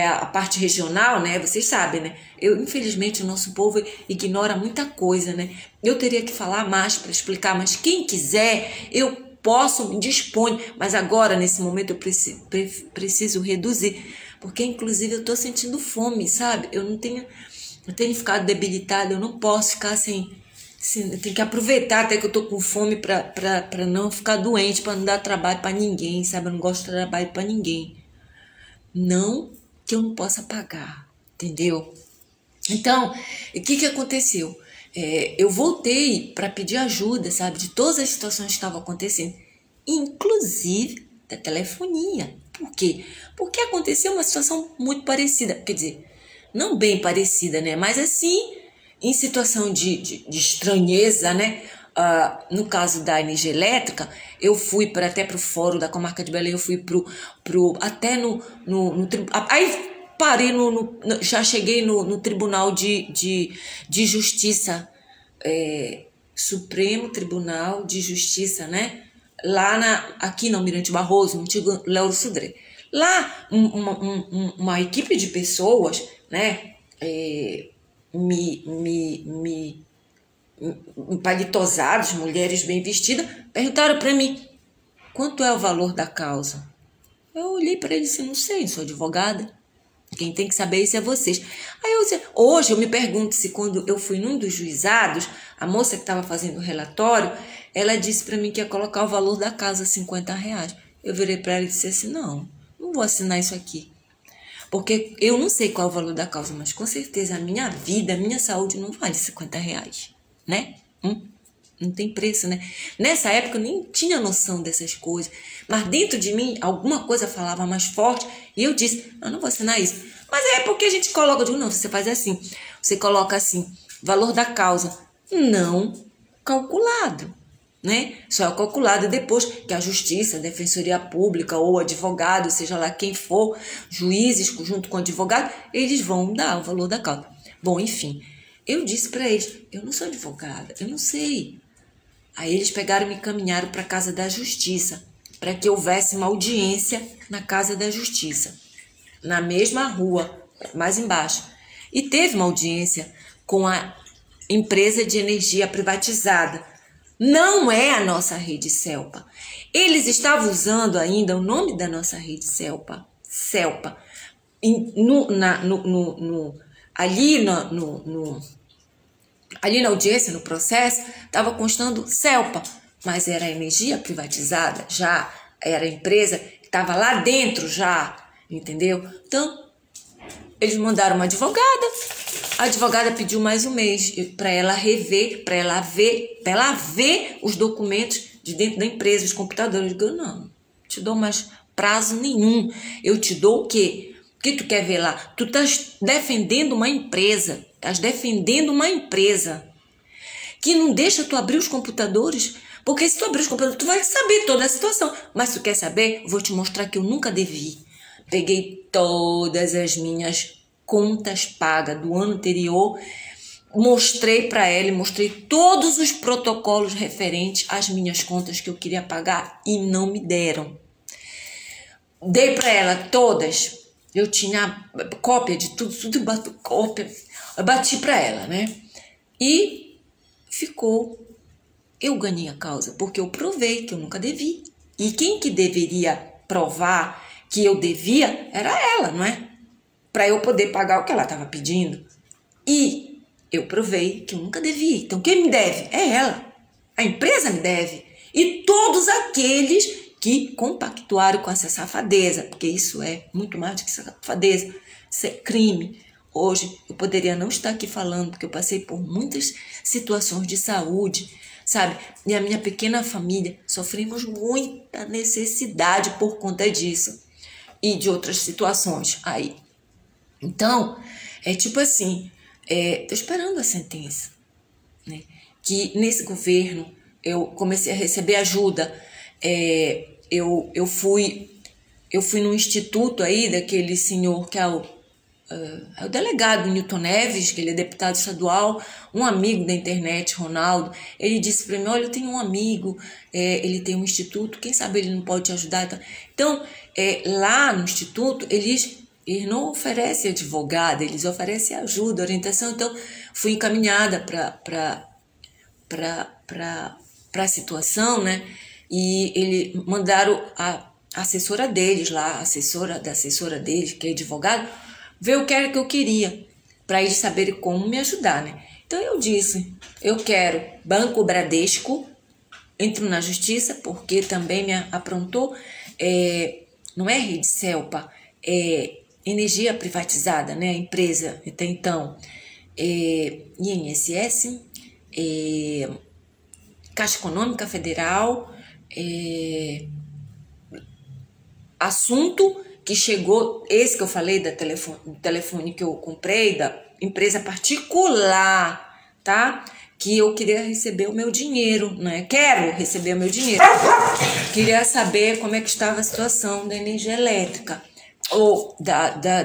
a parte regional, né? Vocês sabem, né? Infelizmente, o nosso povo ignora muita coisa, né? Eu teria que falar mais para explicar, mas quem quiser, eu posso, me disponho. Mas agora, nesse momento, eu preciso reduzir, porque, inclusive, eu estou sentindo fome, sabe? Eu tenho ficado debilitada, eu não posso ficar sem... Eu tenho que aproveitar até que eu tô com fome para não ficar doente, para não dar trabalho para ninguém, sabe? Eu não gosto de trabalho para ninguém. Não que eu não possa pagar, entendeu? Então, o que aconteceu? Eu voltei para pedir ajuda, sabe? De todas as situações que estavam acontecendo, inclusive da telefonia. Por quê? Porque aconteceu uma situação muito parecida, quer dizer, não bem parecida, né? Mas assim... em situação de estranheza, né? No caso da energia elétrica, eu fui até para o Fórum da Comarca de Belém, eu fui até no aí parei já cheguei no Tribunal de Justiça, Supremo Tribunal de Justiça, né? Lá aqui no Almirante Barroso, no antigo Lauro Sodré. Lá uma equipe de pessoas, né? Palitosados, mulheres bem vestidas, perguntaram para mim quanto é o valor da causa. Eu olhei para ele e disse, não sei, sou advogada, quem tem que saber isso é vocês. Hoje eu me pergunto se quando eu fui num dos juizados, a moça que estava fazendo o relatório, ela disse para mim que ia colocar o valor da causa, R$50. Eu virei para ela e disse assim, não vou assinar isso aqui. Porque eu não sei qual é o valor da causa, mas com certeza a minha vida, a minha saúde não vale R$50, né? Não tem preço, né? Nessa época eu nem tinha noção dessas coisas. Mas dentro de mim, alguma coisa falava mais forte. E eu disse, eu não vou assinar isso. Mas é porque a gente coloca, eu digo, não, você faz assim, você coloca assim, valor da causa não calculado, né? Só é calculado depois que a justiça, a defensoria pública ou advogado, seja lá quem for, juízes junto com o advogado, eles vão dar o valor da causa. Bom, enfim, eu disse para eles, eu não sou advogada, eu não sei. Aí eles pegaram e me encaminharam para a Casa da Justiça, para que houvesse uma audiência na Casa da Justiça, na mesma rua, mais embaixo. E teve uma audiência com a empresa de energia privatizada. Não é a nossa rede CELPA. Eles estavam usando ainda o nome da nossa rede CELPA. Ali na audiência, no processo, estava constando CELPA, mas era a energia privatizada já, era a empresa que estava lá dentro já, entendeu? Então, eles mandaram uma advogada, a advogada pediu mais um mês para ela rever, para ela ver os documentos de dentro da empresa, os computadores. Eu digo, não te dou mais prazo nenhum, eu te dou o quê? O que tu quer ver lá? Tu estás defendendo uma empresa, que não deixa tu abrir os computadores, porque se tu abrir os computadores, tu vai saber toda a situação. Mas se tu quer saber, eu vou te mostrar que eu nunca devi. Peguei todas as minhas contas pagas do ano anterior, mostrei para ela, mostrei todos os protocolos referentes às minhas contas que eu queria pagar e não me deram. Dei para ela todas. Eu tinha cópia de tudo cópia. Eu bati para ela, né? E ficou. Eu ganhei a causa, porque eu provei que eu nunca devi. E quem que deveria provar que eu devia era ela, não é? Para eu poder pagar o que ela estava pedindo. E eu provei que eu nunca devia. Então quem me deve é ela. A empresa me deve. E todos aqueles que compactuaram com essa safadeza, porque isso é muito mais do que safadeza, isso é crime. Hoje eu poderia não estar aqui falando, porque eu passei por muitas situações de saúde, sabe? E a minha pequena família sofremos muita necessidade por conta disso e de outras situações aí. Então, é tipo assim, tô esperando a sentença, né? Que nesse governo eu comecei a receber ajuda. Eu fui no instituto aí daquele senhor que é o delegado Newton Neves, que ele é deputado estadual, um amigo da internet, Ronaldo. Ele disse para mim, olha, eu tenho um amigo, ele tem um instituto, quem sabe ele não pode te ajudar. Então, lá no instituto, eles não oferecem advogado, eles oferecem ajuda, orientação. Então, fui encaminhada para a situação, né? E eles mandaram a assessora deles lá, a assessora deles, que é advogado, ver o que era que eu queria, para eles saberem como me ajudar, né? Então eu disse, eu quero Banco Bradesco, entro na justiça, porque também me aprontou, não é rede CELPA, é energia privatizada, né? A empresa, até então, INSS, Caixa Econômica Federal, assunto que chegou, esse que eu falei do telefone que eu comprei, da empresa particular, tá? Que eu queria receber o meu dinheiro, né? Quero receber o meu dinheiro. Queria saber como é que estava a situação da energia elétrica, ou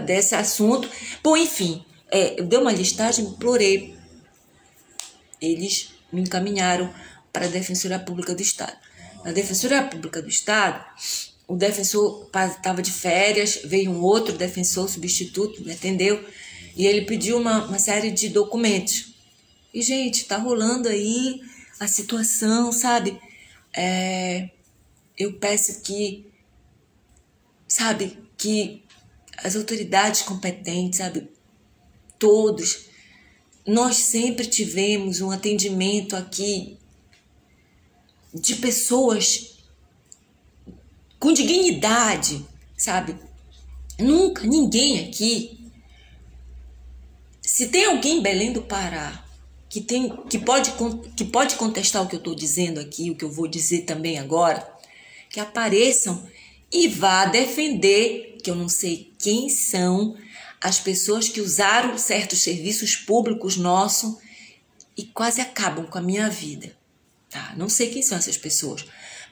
desse assunto. Bom, enfim, eu dei uma listagem, implorei. Eles me encaminharam para a Defensoria Pública do Estado. Na Defensoria Pública do Estado, o defensor estava de férias, veio um outro defensor substituto, me atendeu, e ele pediu uma série de documentos. E, gente, tá rolando aí a situação, sabe? Eu peço que, sabe, que as autoridades competentes, sabe, todos, nós sempre tivemos um atendimento aqui de pessoas com dignidade, sabe? Nunca, ninguém aqui. Se tem alguém em Belém do Pará que pode contestar o que eu estou dizendo aqui, o que eu vou dizer também agora, que apareçam e vá defender, que eu não sei quem são, as pessoas que usaram certos serviços públicos nossos e quase acabam com a minha vida. Tá? Não sei quem são essas pessoas,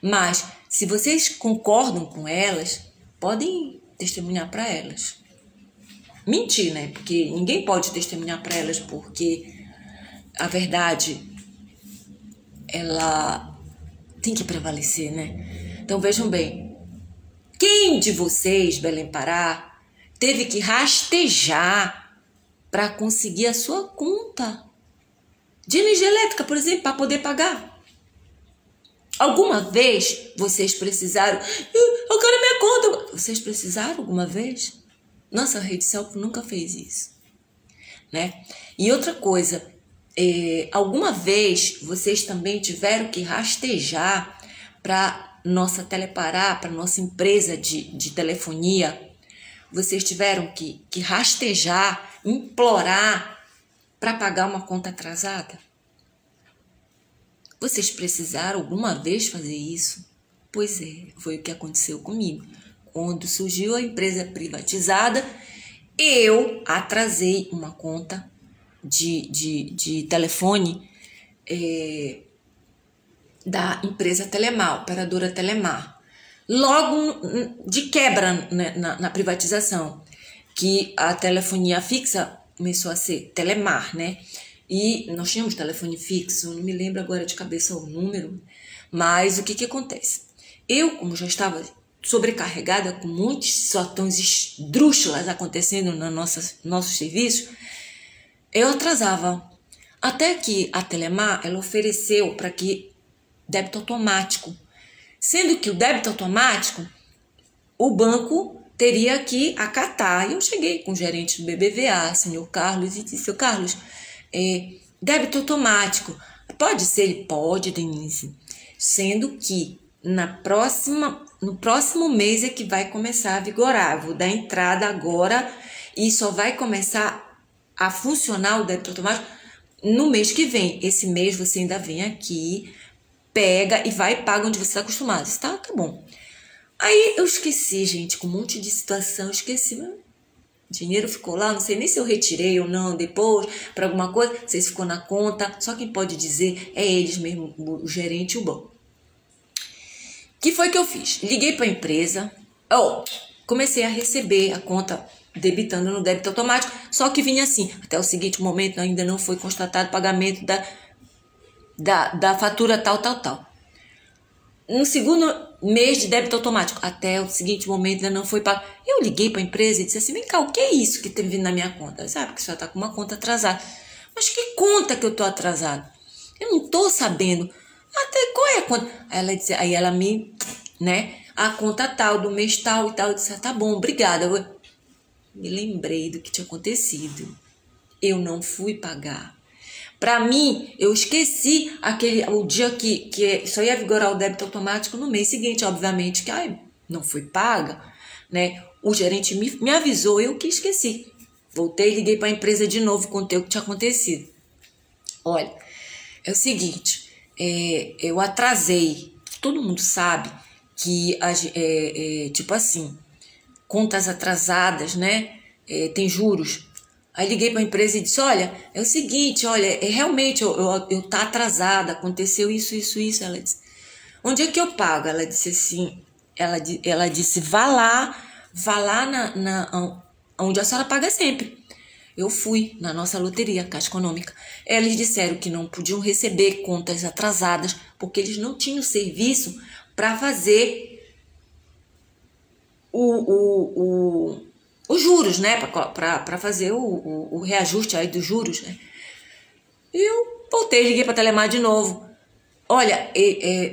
mas se vocês concordam com elas, podem testemunhar para elas. Mentir, né? Porque ninguém pode testemunhar para elas, porque a verdade, ela tem que prevalecer, né? Então vejam bem, quem de vocês, Belém Pará, teve que rastejar para conseguir a sua conta de energia elétrica, por exemplo, para poder pagar? Alguma vez vocês precisaram? Eu quero minha conta. Vocês precisaram alguma vez? Nossa rede Celco nunca fez isso, né? E outra coisa, alguma vez vocês também tiveram que rastejar para nossa Telepará, para nossa empresa de telefonia? Vocês tiveram que rastejar, implorar para pagar uma conta atrasada? Vocês precisaram alguma vez fazer isso? Pois é, foi o que aconteceu comigo. Quando surgiu a empresa privatizada, eu atrasei uma conta de telefone da empresa Telemar, operadora Telemar. Logo de quebra, né, na privatização, que a telefonia fixa começou a ser Telemar, né? E nós tínhamos telefone fixo, não me lembro agora de cabeça o número, mas o que acontece? Eu, como já estava sobrecarregada com muitas situações esdrúxulas acontecendo no nosso serviço, eu atrasava. Até que a Telemar, ela ofereceu para que débito automático, sendo que o débito automático, o banco teria que acatar. E eu cheguei com o gerente do BBVA, senhor Carlos, e disse: seu Carlos, débito automático, pode ser? Ele pode, Denise, sendo que no próximo mês é que vai começar a vigorar. Vou dar entrada agora e só vai começar a funcionar o débito automático no mês que vem. Esse mês você ainda vem aqui, pega e vai e paga onde você está acostumado. Tá bom. Aí eu esqueci, gente, com um monte de situação, esqueci, mas o dinheiro ficou lá, não sei nem se eu retirei ou não depois, para alguma coisa, não sei se ficou na conta, só quem pode dizer é eles mesmo, o gerente e o banco. O que foi que eu fiz? Liguei para a empresa, comecei a receber a conta debitando no débito automático, só que vinha assim: até o seguinte momento ainda não foi constatado o pagamento da fatura tal. No segundo mês de débito automático, até o seguinte momento ainda não foi pago. Eu liguei para a empresa e disse assim: vem cá, o que é isso que tem vindo na minha conta? Sabe, porque você já está com uma conta atrasada. Mas que conta que eu estou atrasado? Eu não estou sabendo. Até qual é a conta? Aí ela me, né, a conta tal, do mês tal e tal. Eu disse: tá bom, obrigada. Eu me lembrei do que tinha acontecido. Eu não fui pagar. Para mim, eu esqueci o dia que só ia vigorar o débito automático no mês seguinte, obviamente, que não foi paga, né? O gerente me avisou, eu que esqueci. Voltei, liguei para a empresa de novo, contei o que tinha acontecido. Olha, é o seguinte, eu atrasei. Todo mundo sabe que, tipo assim, contas atrasadas, né? Tem juros. Aí liguei para a empresa e disse: olha, é o seguinte, olha, realmente eu tá atrasada, aconteceu isso. Ela disse: onde é que eu pago? Ela disse assim, ela disse: vá lá onde a senhora paga sempre. Eu fui na nossa loteria, Caixa Econômica. Eles disseram que não podiam receber contas atrasadas porque eles não tinham serviço para fazer os juros, né? Para fazer o reajuste aí dos juros, né? E eu voltei, liguei para a Telemar de novo. Olha,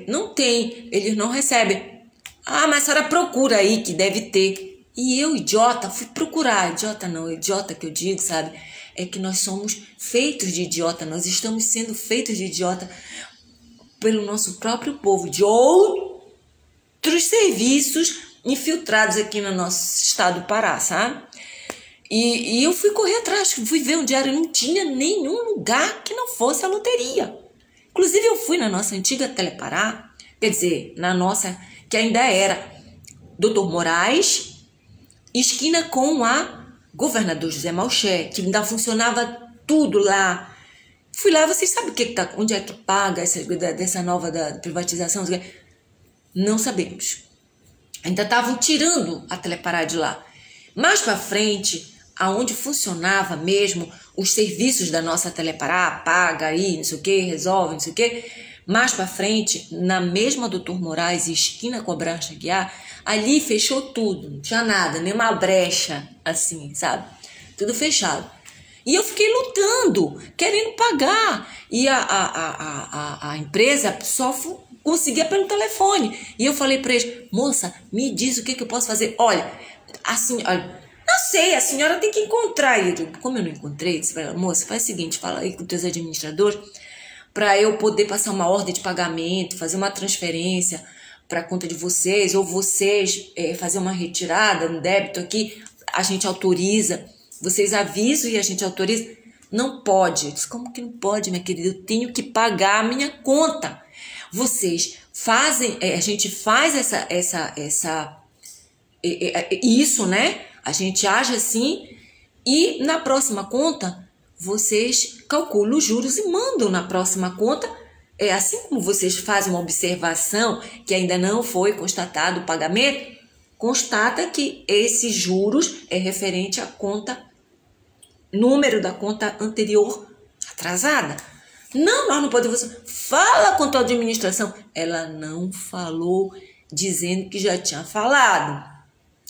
não tem, eles não recebem. Mas a senhora procura aí que deve ter. E eu, idiota, fui procurar. Idiota não, idiota que eu digo, sabe? É que nós somos feitos de idiota. Nós estamos sendo feitos de idiota pelo nosso próprio povo, de outros serviços infiltrados aqui no nosso estado do Pará, sabe? E eu fui correr atrás, fui ver um diário, não tinha nenhum lugar que não fosse a loteria. Inclusive eu fui na nossa antiga Telepará, quer dizer, na nossa, que ainda era Dr. Moraes, esquina com a governador José Malcher, que ainda funcionava tudo lá. Fui lá, vocês sabem o que tá, onde é que paga dessa nova da privatização? Não sabemos. Ainda estavam tirando a Telepará de lá. Mais para frente, aonde funcionava mesmo os serviços da nossa Telepará, paga aí, não sei o que, resolve, não sei o que. Mais para frente, na mesma Doutor Moraes, esquina com a Brancha Guiar, ali fechou tudo, não tinha nada, nenhuma brecha, assim, sabe? Tudo fechado. E eu fiquei lutando, querendo pagar. E a empresa só conseguia pelo telefone. E eu falei para eles, moça, me diz o que eu posso fazer. Olha, assim, olha, não sei, a senhora tem que encontrar. E eu, como eu não encontrei, você fala, moça, faz o seguinte, fala aí com os teus administradores, para eu poder passar uma ordem de pagamento, fazer uma transferência para a conta de vocês, ou vocês fazer uma retirada, um débito aqui, a gente autoriza, vocês avisam e a gente autoriza. Não pode. Eu disse, como que não pode, minha querida? Eu tenho que pagar a minha conta. Vocês fazem, a gente faz isso, né? A gente age assim e na próxima conta vocês calculam os juros e mandam na próxima conta. Assim como vocês fazem uma observação que ainda não foi constatado o pagamento, constata que esses juros é referente à conta, número da conta anterior atrasada. Não, nós não podemos. Fala com a tua administração. Ela não falou dizendo que já tinha falado.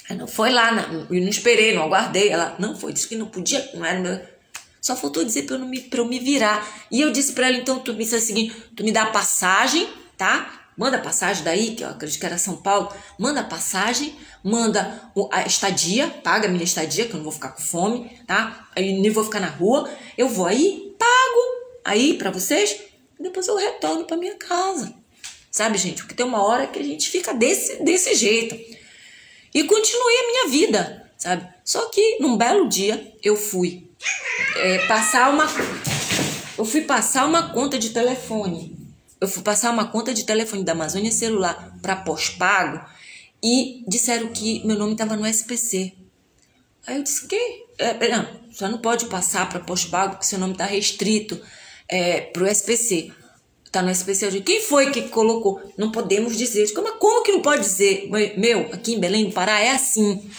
Ela não foi lá, eu não esperei, não aguardei. Ela não foi, disse que não podia, não era meu. Só faltou dizer para eu me virar. E eu disse para ela, então, tu me disse o seguinte, tu me dá a passagem, tá? Manda a passagem daí, que eu acredito que era São Paulo. Manda a passagem, manda a estadia, paga a minha estadia, que eu não vou ficar com fome, tá? Eu nem vou ficar na rua. Eu vou aí, pago aí para vocês, e depois eu retorno para minha casa. Sabe, gente? Porque tem uma hora que a gente fica desse jeito. E continuei a minha vida, sabe? Só que num belo dia eu fui passar uma conta de telefone. Eu fui passar uma conta de telefone da Amazônia Celular para pós-pago e disseram que meu nome estava no SPC. Aí eu disse, que? Não, só não pode passar para pós-pago porque seu nome está restrito para o SPC. Está no SPC. Eu disse, quem foi que colocou? Não podemos dizer. Como que não pode dizer? Meu, aqui em Belém do Pará é assim.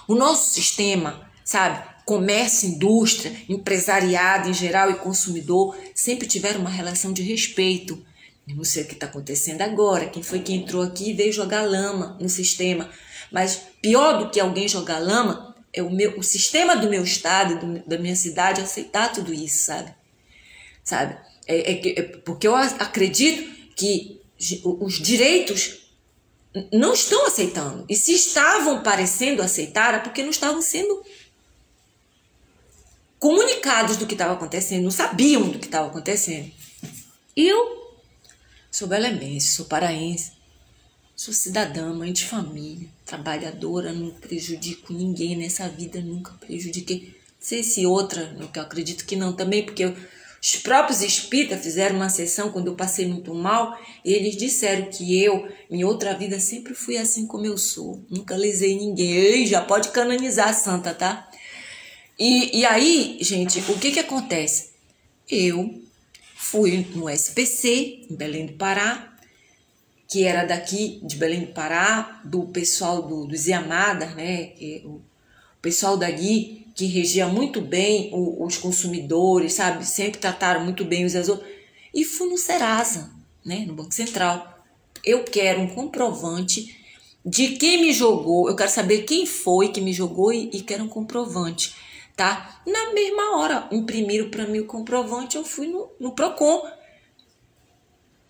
O nosso sistema, sabe? Comércio, indústria, empresariado em geral e consumidor sempre tiveram uma relação de respeito. Eu não sei o que está acontecendo agora, quem foi que entrou aqui e veio jogar lama no sistema. Mas pior do que alguém jogar lama é o sistema do meu estado, da minha cidade, aceitar tudo isso, sabe? Porque eu acredito que os direitos não estão aceitando. E se estavam parecendo aceitar, é porque não estavam sendo comunicados do que estava acontecendo, não sabiam do que estava acontecendo. E eu sou belemense, sou paraense, sou cidadã, mãe de família, trabalhadora, não prejudico ninguém nessa vida, nunca prejudiquei. Não sei se outra, que eu acredito que não também, porque os próprios espíritas fizeram uma sessão quando eu passei muito mal, e eles disseram que eu, em outra vida, sempre fui assim como eu sou, nunca lesei ninguém. Ei, já pode canonizar a santa, tá? E aí, gente, o que acontece? Eu fui no SPC, em Belém do Pará, que era daqui de Belém do Pará, do pessoal dos Yamadas, né? O pessoal daqui que regia muito bem os consumidores, sabe? Sempre trataram muito bem os outros. E fui no Serasa, né? No Banco Central. Eu quero um comprovante de quem me jogou. Eu quero saber quem foi que me jogou e quero um comprovante. Tá? Na mesma hora, imprimiram para mim o comprovante, eu fui no Procon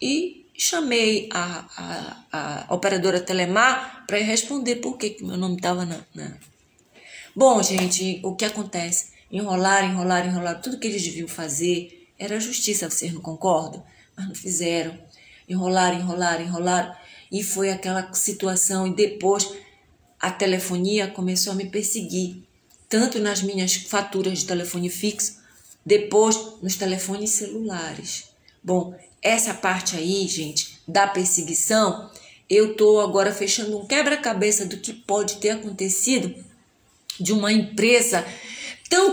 e chamei a operadora Telemar para responder por que meu nome estava na... Bom, gente, o que acontece? Enrolaram. Tudo que eles deviam fazer era justiça, vocês não concordam? Mas não fizeram. Enrolaram. E foi aquela situação. E depois a telefonia começou a me perseguir. Tanto nas minhas faturas de telefone fixo, depois nos telefones celulares. Bom, essa parte aí, gente, da perseguição, eu tô agora fechando um quebra-cabeça do que pode ter acontecido de uma empresa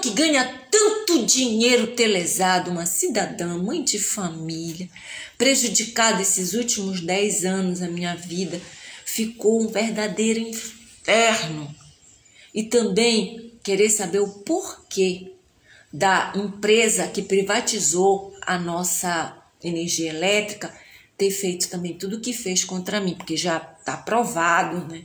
que ganha tanto dinheiro telesado, uma cidadã, mãe de família, prejudicada esses últimos 10 anos da minha vida, ficou um verdadeiro inferno. E também querer saber o porquê da empresa que privatizou a nossa energia elétrica ter feito também tudo o que fez contra mim, porque já está provado, né?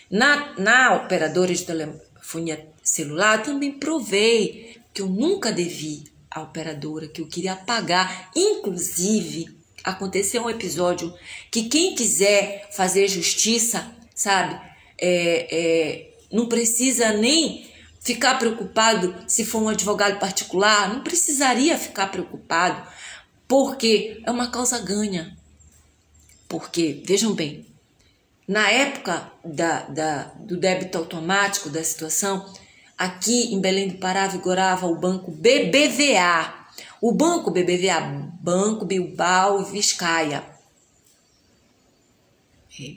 Na operadora de telefonia celular, eu também provei que eu nunca devi à operadora, que eu queria pagar. Inclusive, aconteceu um episódio que quem quiser fazer justiça, sabe, não precisa nem ficar preocupado se for um advogado particular, não precisaria ficar preocupado, porque é uma causa ganha. Porque, vejam bem, na época do débito automático da situação, aqui em Belém do Pará vigorava o Banco BBVA. O Banco BBVA, Banco Bilbao e Vizcaya.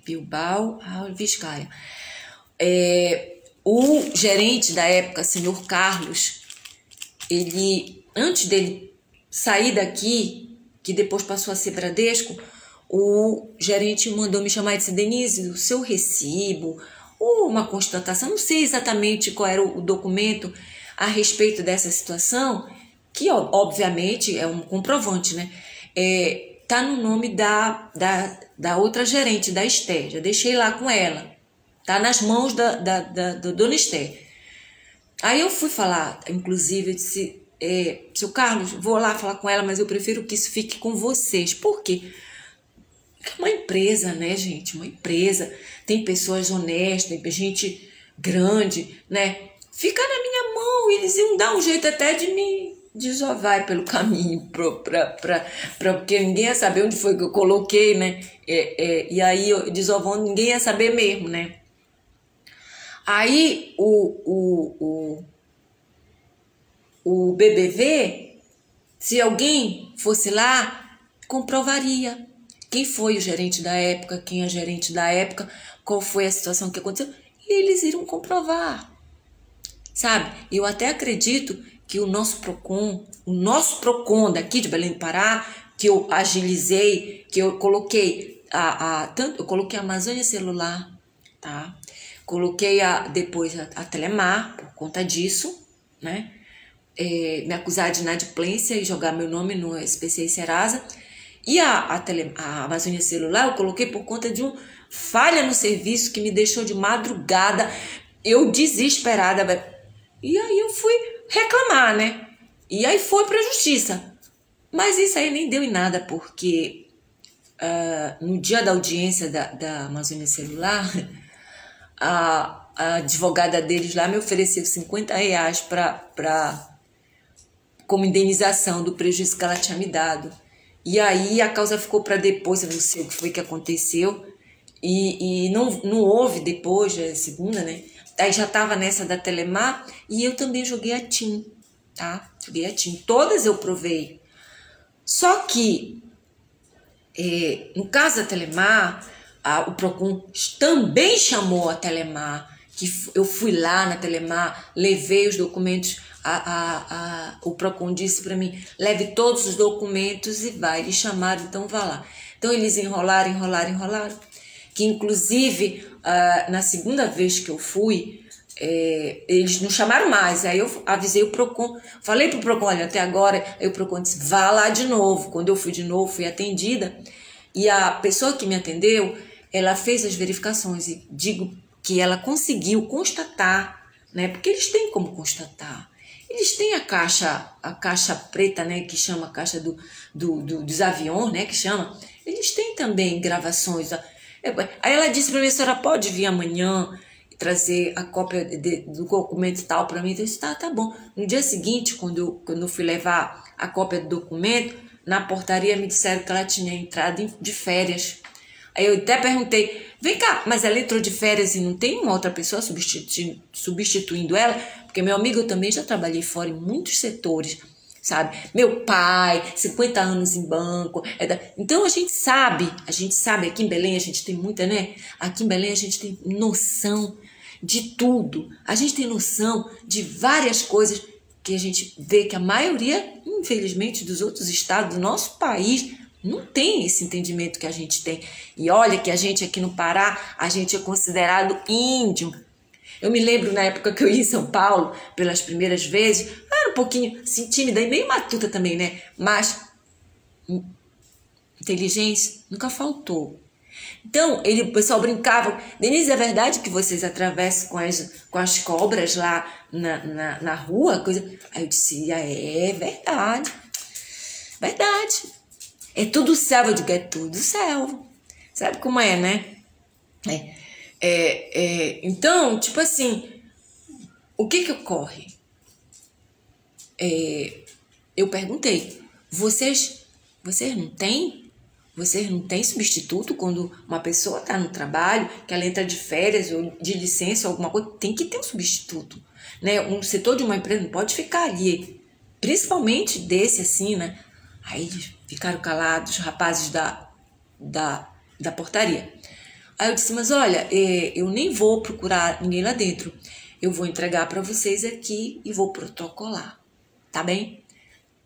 Bilbao e Vizcaya. O gerente da época, senhor Carlos, ele, antes dele sair daqui, que depois passou a ser Bradesco, o gerente mandou me chamar e disse: Denise, o seu recibo, ou uma constatação, não sei exatamente qual era o documento a respeito dessa situação, que obviamente é um comprovante, né? Tá no nome da outra gerente, da Esther, já deixei lá com ela, tá nas mãos da dona Esther. Aí eu fui falar, inclusive, eu disse: seu Carlos, vou lá falar com ela, mas eu prefiro que isso fique com vocês. Por quê? É uma empresa, né, gente? Uma empresa. Tem pessoas honestas, tem gente grande, né? Fica na minha mão. Eles iam dar um jeito até de me desovar pelo caminho, porque ninguém ia saber onde foi que eu coloquei, né? E aí, desovando, ninguém ia saber mesmo, né? Aí, o BBV, se alguém fosse lá, comprovaria quem foi o gerente da época, quem é o gerente da época, qual foi a situação que aconteceu, e eles iriam comprovar, sabe? Eu até acredito que o nosso PROCON daqui de Belém do Pará, que eu agilizei, que eu coloquei eu coloquei a Amazônia Celular, tá? Coloquei depois a Telemar, por conta disso, né? Me acusar de inadimplência e jogar meu nome no SPC e Serasa. E a Amazônia Celular eu coloquei por conta de uma falha no serviço que me deixou de madrugada, eu desesperada. E aí eu fui reclamar, né? E aí foi para a justiça. Mas isso aí nem deu em nada, porque no dia da audiência da Amazônia Celular, a advogada deles lá me ofereceu R$50 como indenização do prejuízo que ela tinha me dado. E aí a causa ficou para depois, eu não sei o que foi que aconteceu, e não houve depois, a segunda, né? Aí já estava nessa da Telemar, e eu também joguei a TIM, tá? Joguei a TIM, todas eu provei. Só que, no caso da Telemar, o PROCON também chamou a Telemar, que eu fui lá na Telemar, levei os documentos, o PROCON disse para mim: leve todos os documentos e vai. Eles chamaram, então vá lá. Então eles enrolaram, que inclusive na segunda vez que eu fui, eles não chamaram mais. Aí eu avisei o PROCON, falei pro PROCON: olha, até agora. Aí o PROCON disse: vá lá de novo. Quando eu fui de novo, fui atendida, e a pessoa que me atendeu, ela fez as verificações, e digo que ela conseguiu constatar, né? Porque eles têm como constatar. Eles têm a caixa preta, né, que chama a caixa dos aviões, né, que chama. Eles têm também gravações. Aí ela disse para mim: a senhora pode vir amanhã e trazer a cópia do documento tal para mim? Eu disse: tá bom. No dia seguinte, quando eu fui levar a cópia do documento, na portaria me disseram que ela tinha entrado de férias. Aí eu até perguntei: vem cá, mas ela entrou de férias e não tem uma outra pessoa substituindo ela? Porque, meu amigo, eu também já trabalhei fora em muitos setores, sabe? Meu pai, 50 anos em banco. Então a gente sabe, aqui em Belém a gente tem muita, né? Aqui em Belém a gente tem noção de tudo. A gente tem noção de várias coisas que a gente vê que a maioria, infelizmente, dos outros estados do nosso país não tem esse entendimento que a gente tem. E olha que a gente aqui no Pará, a gente é considerado índio. Eu me lembro na época que eu ia em São Paulo, pelas primeiras vezes, eu era um pouquinho assim, tímida e meio matuta também, né? Mas inteligência nunca faltou. Então, o pessoal brincava, Denise, é verdade que vocês atravessam com as cobras lá na rua? Coisa... Aí eu disse, é verdade. Verdade. É tudo selva. Eu digo, é tudo selva. Sabe como é, né? Então, tipo assim, o que ocorre? Eu perguntei, vocês não têm? Vocês não têm substituto quando uma pessoa está no trabalho, que ela entra de férias ou de licença, alguma coisa, tem que ter um substituto, né? Um setor de uma empresa não pode ficar ali, principalmente desse assim, né? Aí ficaram calados os rapazes da portaria. Aí eu disse, mas olha, eu nem vou procurar ninguém lá dentro, eu vou entregar para vocês aqui e vou protocolar, tá bem?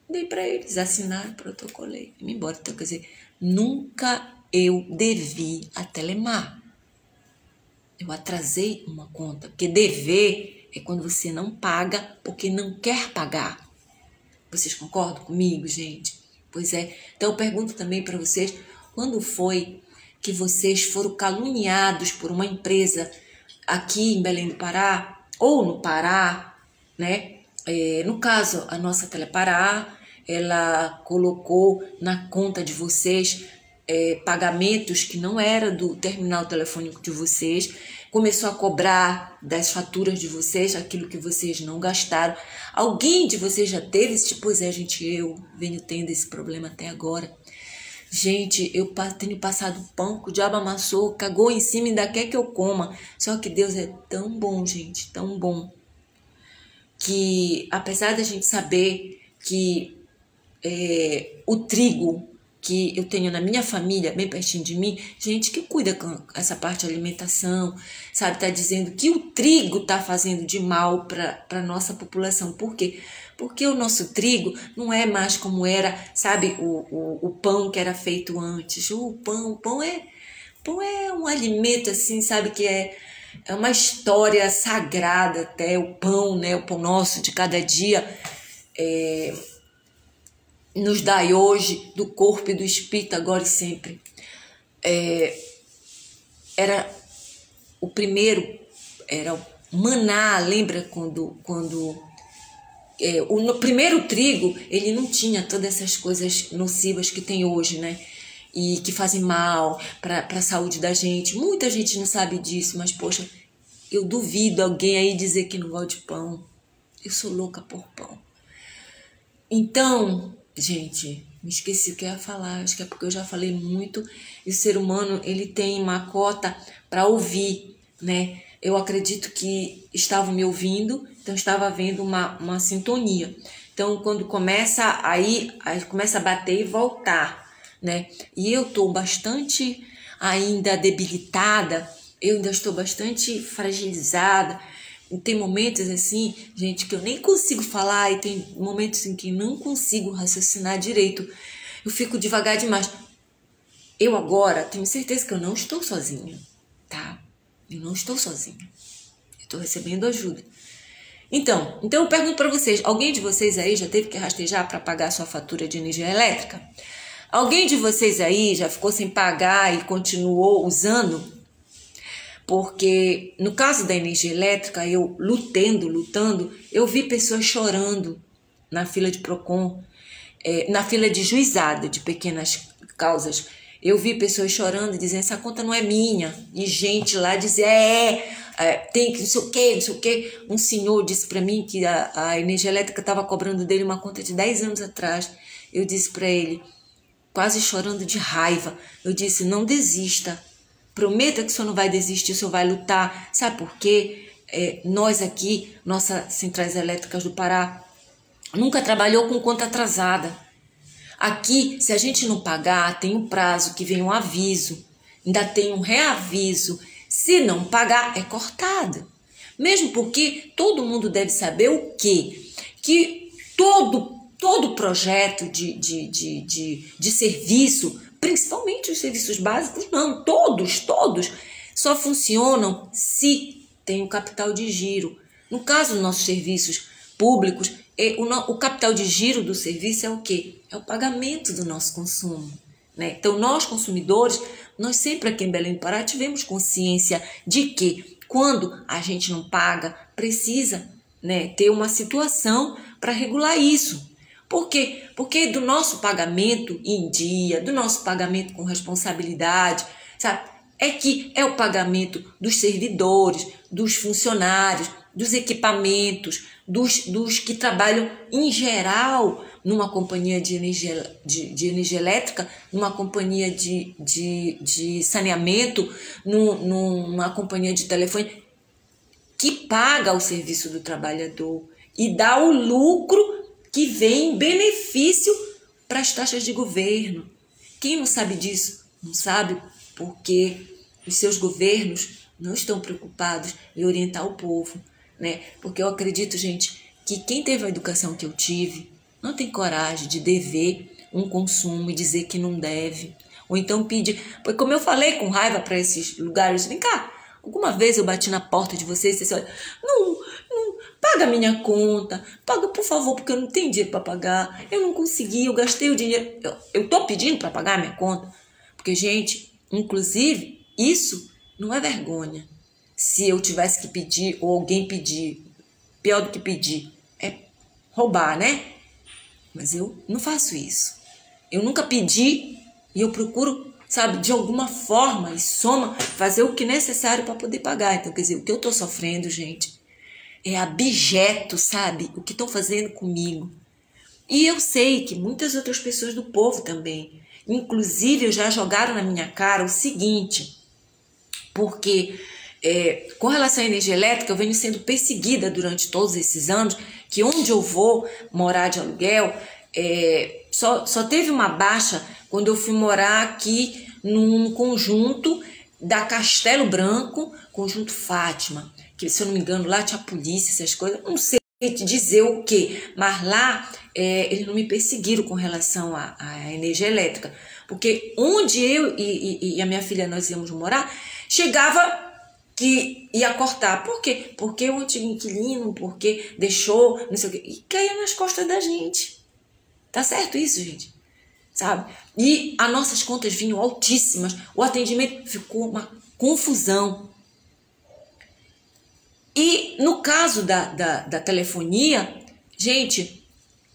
Dei para eles, assinaram, protocolei, e me embora. Então, quer dizer, nunca eu devi a Telemar. Eu atrasei uma conta, porque dever é quando você não paga porque não quer pagar. Vocês concordam comigo, gente? Pois é. Então eu pergunto também para vocês, quando foi que vocês foram caluniados por uma empresa aqui em Belém do Pará, ou no Pará, né? No caso, a nossa Telepará, ela colocou na conta de vocês pagamentos que não era do terminal telefônico de vocês, começou a cobrar das faturas de vocês aquilo que vocês não gastaram. Alguém de vocês já teve esse tipo? Pois é, gente, eu venho tendo esse problema até agora. Gente, eu tenho passado pão que o diabo amassou, cagou em cima e ainda quer que eu coma. Só que Deus é tão bom, gente, tão bom, que apesar da gente saber que o trigo que eu tenho na minha família, bem pertinho de mim, gente que cuida com essa parte de alimentação, sabe, tá dizendo que o trigo tá fazendo de mal para nossa população. Por quê? Porque o nosso trigo não é mais como era, sabe, o pão que era feito antes. O pão é um alimento assim, sabe, que é uma história sagrada até, o pão, né, o pão nosso de cada dia, nos dai hoje do corpo e do espírito, agora e sempre. Era o primeiro, era o maná, lembra quando o primeiro trigo, ele não tinha todas essas coisas nocivas que tem hoje, né? E que fazem mal para a saúde da gente. Muita gente não sabe disso, mas poxa, eu duvido alguém aí dizer que não gosta de pão. Eu sou louca por pão. Então, gente, me esqueci o que eu ia falar, acho que é porque eu já falei muito, e o ser humano, ele tem uma cota para ouvir, né? Eu acredito que estavam me ouvindo, então estava havendo uma sintonia. Então, quando começa aí começa a bater e voltar, né? E eu estou bastante ainda debilitada, eu ainda estou bastante fragilizada. E tem momentos assim, gente, que eu nem consigo falar, e tem momentos em que não consigo raciocinar direito. Eu fico devagar demais. Eu agora tenho certeza que eu não estou sozinha, tá? Eu não estou sozinha. Eu estou recebendo ajuda. Então eu pergunto para vocês, alguém de vocês aí já teve que rastejar para pagar a sua fatura de energia elétrica? Alguém de vocês aí já ficou sem pagar e continuou usando? Porque no caso da energia elétrica, eu lutando, eu vi pessoas chorando na fila de Procon, na fila de juizada de pequenas causas. Eu vi pessoas chorando e dizendo, essa conta não é minha. E gente lá dizia, tem que não sei o quê. Um senhor disse para mim que a energia elétrica estava cobrando dele uma conta de 10 anos atrás. Eu disse para ele, quase chorando de raiva, eu disse, não desista. Prometa que o senhor não vai desistir, o senhor vai lutar. Sabe por quê? Nós aqui, nossas centrais elétricas do Pará, nunca trabalhou com conta atrasada. Aqui, se a gente não pagar, tem um prazo que vem um aviso, ainda tem um reaviso. Se não pagar, é cortado. Mesmo porque todo mundo deve saber o quê? Que todo projeto de serviço, principalmente os serviços básicos, não, todos, só funcionam se tem o capital de giro. No caso dos nossos serviços públicos, o capital de giro do serviço é o quê? É o pagamento do nosso consumo, né? Então, nós consumidores, nós sempre aqui em Belém do Pará tivemos consciência de que quando a gente não paga, precisa, né, ter uma situação para regular isso. Por quê? Porque do nosso pagamento em dia, do nosso pagamento com responsabilidade, sabe? É o pagamento dos servidores, dos funcionários, dos equipamentos, dos que trabalham em geral numa companhia de energia elétrica, numa companhia de saneamento, numa companhia de telefone, que paga o serviço do trabalhador e dá o lucro que vem em benefício para as taxas de governo. Quem não sabe disso? Não sabe porque os seus governos não estão preocupados em orientar o povo, né? Porque eu acredito, gente, que quem teve a educação que eu tive não tem coragem de dever um consumo e dizer que não deve. Ou então pedir. Porque como eu falei com raiva para esses lugares, vem cá, alguma vez eu bati na porta de vocês e disse, olha, não, paga a minha conta, paga por favor, porque eu não tenho dinheiro para pagar, eu não consegui, eu gastei o dinheiro, eu tô pedindo para pagar a minha conta. Porque, gente, inclusive, isso não é vergonha. Se eu tivesse que pedir ou alguém pedir, pior do que pedir, é roubar, né? Mas eu não faço isso. Eu nunca pedi e eu procuro, sabe, de alguma forma e soma, fazer o que é necessário para poder pagar. Então, quer dizer, o que eu estou sofrendo, gente, é abjeto, sabe? O que estão fazendo comigo. E eu sei que muitas outras pessoas do povo também, inclusive, já jogaram na minha cara o seguinte, porque com relação à energia elétrica, eu venho sendo perseguida durante todos esses anos, que onde eu vou morar de aluguel, só teve uma baixa quando eu fui morar aqui num conjunto da Castelo Branco, conjunto Fátima, que se eu não me engano lá tinha polícia, essas coisas, não sei te dizer o que, mas lá eles não me perseguiram com relação à energia elétrica, porque onde eu e a minha filha nós íamos morar, chegava que ia cortar. Por quê? Porque o antigo inquilino, porque deixou, não sei o quê, e caía nas costas da gente. Tá certo isso, gente? Sabe? E as nossas contas vinham altíssimas, o atendimento ficou uma confusão. E no caso da telefonia, gente,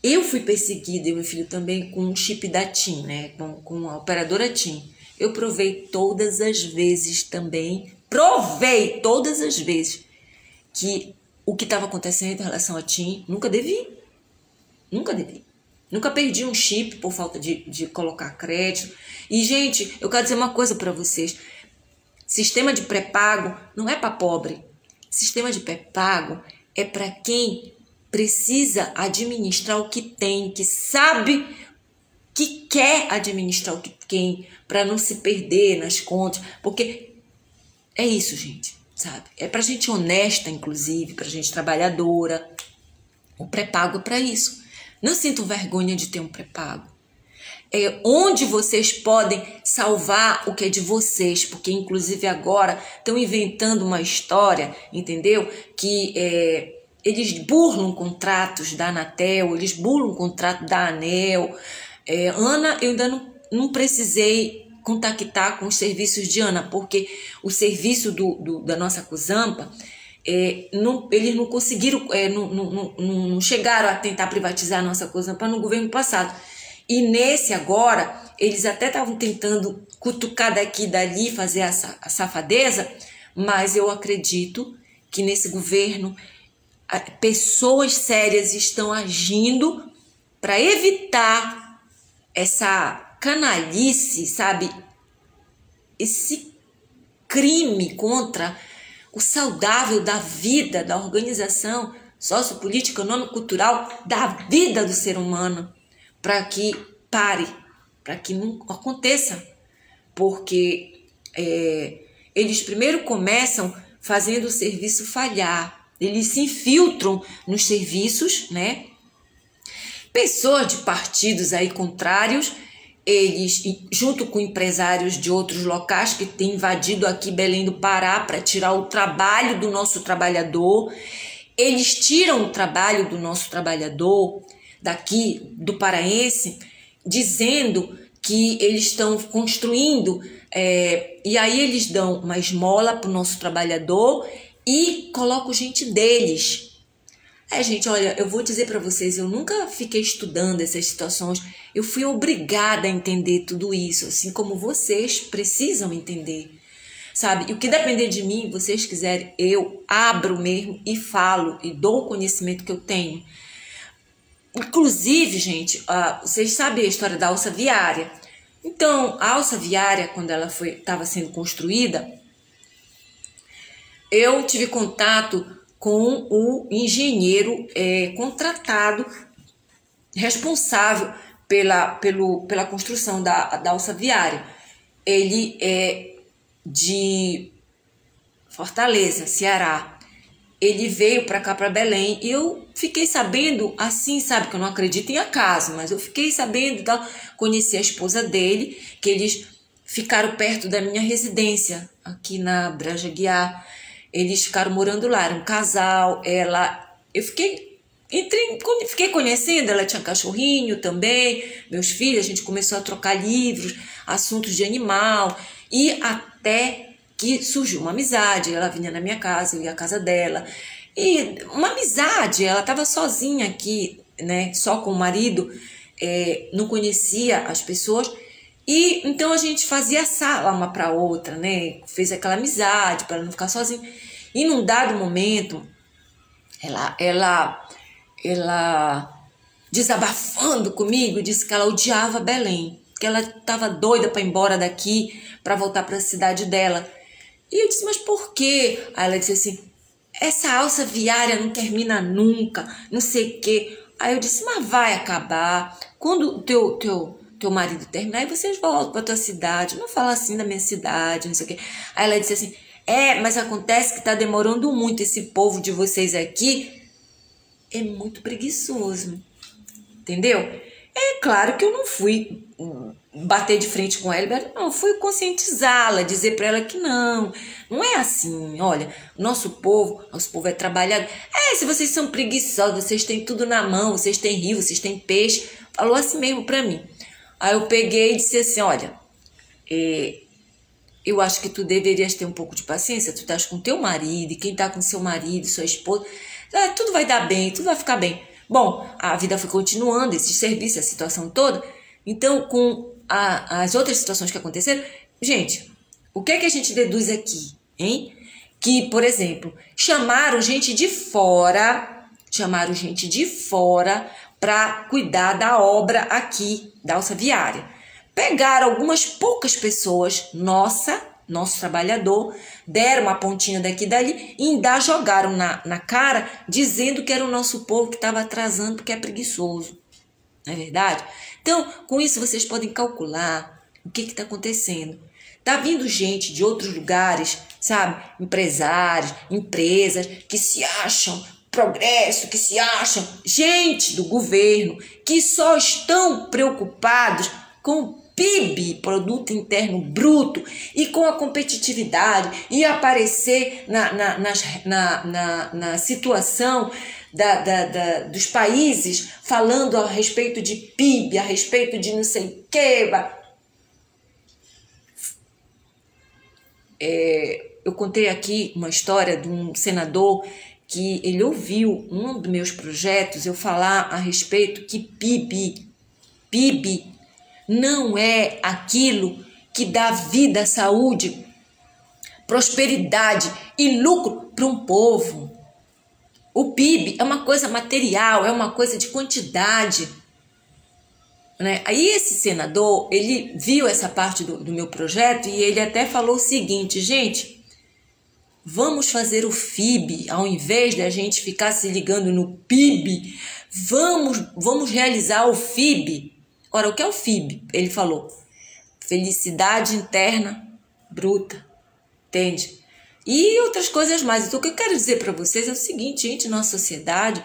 eu fui perseguida, e meu filho também, com um chip da TIM, né? Com a operadora TIM. Eu provei todas as vezes também, que o que estava acontecendo em relação a TIM, nunca devi. Nunca perdi um chip por falta de colocar crédito. E, gente, eu quero dizer uma coisa para vocês. Sistema de pré-pago não é para pobre. Sistema de pré-pago é para quem precisa administrar o que tem, que sabe que quer administrar o que tem, para não se perder nas contas. Porque é isso, gente, sabe? É para gente honesta, inclusive, para gente trabalhadora. O pré-pago é para isso. Não sinto vergonha de ter um pré-pago. É onde vocês podem salvar o que é de vocês, porque inclusive agora estão inventando uma história, entendeu? Que eles burlam contratos da Anatel, eles burlam o contrato da ANEEL. Ana, eu ainda não precisei contactar com os serviços de Ana, porque o serviço da nossa CUSAMPA, eles não conseguiram, não chegaram a tentar privatizar a nossa CUSAMPA no governo passado. E nesse agora, eles até estavam tentando cutucar daqui e dali, fazer a safadeza, mas eu acredito que nesse governo pessoas sérias estão agindo para evitar essa canalice, sabe? Esse crime contra o saudável da vida, da organização sociopolítica, econômica, cultural, da vida do ser humano, para que pare, para que não aconteça. Porque eles primeiro começam fazendo o serviço falhar. Eles se infiltram nos serviços, né? Pessoas de partidos aí contrários, eles, junto com empresários de outros locais que têm invadido aqui Belém do Pará para tirar o trabalho do nosso trabalhador, eles tiram o trabalho do nosso trabalhador daqui do paraense, dizendo que eles estão construindo, e aí eles dão uma esmola para o nosso trabalhador e colocam gente deles. Gente, olha, eu vou dizer para vocês, eu nunca fiquei estudando essas situações, eu fui obrigada a entender tudo isso, assim como vocês precisam entender, sabe? E o que depender de mim, vocês quiserem, eu abro mesmo e falo e dou o conhecimento que eu tenho. Inclusive, gente, vocês sabem a história da alça viária. Então, a alça viária, quando ela estava sendo construída, eu tive contato com o engenheiro contratado, responsável pela construção da alça viária. Ele é de Fortaleza, Ceará. Ele veio para cá, para Belém, e eu fiquei sabendo, assim, sabe, que eu não acredito em acaso, mas eu fiquei sabendo, tal, conheci a esposa dele, que eles ficaram perto da minha residência, aqui na Breja Guiar. Eles ficaram morando lá, era um casal, eu fiquei conhecendo, ela tinha cachorrinho também, meus filhos, a gente começou a trocar livros, assuntos de animal, e até que surgiu uma amizade, ela vinha na minha casa, eu ia à casa dela, e uma amizade, ela estava sozinha aqui, né, só com o marido, não conhecia as pessoas, e então a gente fazia sala uma para outra, né, fez aquela amizade para não ficar sozinha, e num dado momento, ela desabafando comigo, disse que ela odiava Belém, que ela estava doida para ir embora daqui, para voltar para a cidade dela. E eu disse, mas por quê? Aí ela disse assim, essa alça viária não termina nunca, não sei o quê. Aí eu disse, mas vai acabar. Quando o teu marido terminar, aí vocês voltam para a tua cidade. Não fala assim da minha cidade, não sei o quê. Aí ela disse assim, mas acontece que está demorando muito, esse povo de vocês aqui é muito preguiçoso, entendeu? É claro que eu não fui bater de frente com ela, não, fui conscientizá-la, dizer para ela que não é assim, olha, nosso povo é trabalhado, se vocês são preguiçosos, vocês têm tudo na mão, vocês têm rio, vocês têm peixe, falou assim mesmo para mim. Aí eu peguei e disse assim, olha, eu acho que tu deverias ter um pouco de paciência, tu estás com teu marido, e quem está com seu marido, sua esposa, tudo vai dar bem, tudo vai ficar bem. Bom, a vida foi continuando, esses serviços, a situação toda. Então, com as outras situações que aconteceram, gente, o que é que a gente deduz aqui, hein? Que, por exemplo, chamaram gente de fora para cuidar da obra aqui, da alça viária. Pegaram algumas poucas pessoas, nosso trabalhador, deram uma pontinha daqui e dali e ainda jogaram na cara, dizendo que era o nosso povo que estava atrasando porque é preguiçoso. Não é verdade? Então, com isso vocês podem calcular o que está acontecendo. Está vindo gente de outros lugares, sabe? Empresários, empresas que se acham progresso, que se acham gente do governo, que só estão preocupados com o PIB, Produto Interno Bruto, e com a competitividade, e aparecer na situação dos países falando a respeito de PIB, a respeito de não sei o que. Eu contei aqui uma história de um senador que ele ouviu um dos meus projetos eu falar a respeito que PIB não é aquilo que dá vida, saúde, prosperidade e lucro para um povo. O PIB é uma coisa material, é uma coisa de quantidade, né? Aí esse senador, ele viu essa parte do meu projeto e ele até falou o seguinte, gente, vamos fazer o FIB, ao invés de a gente ficar se ligando no PIB, vamos realizar o FIB. Ora, o que é o FIB? Ele falou, felicidade interna bruta, entende? e outras coisas mais. Então, o que eu quero dizer para vocês é o seguinte, gente, nossa sociedade,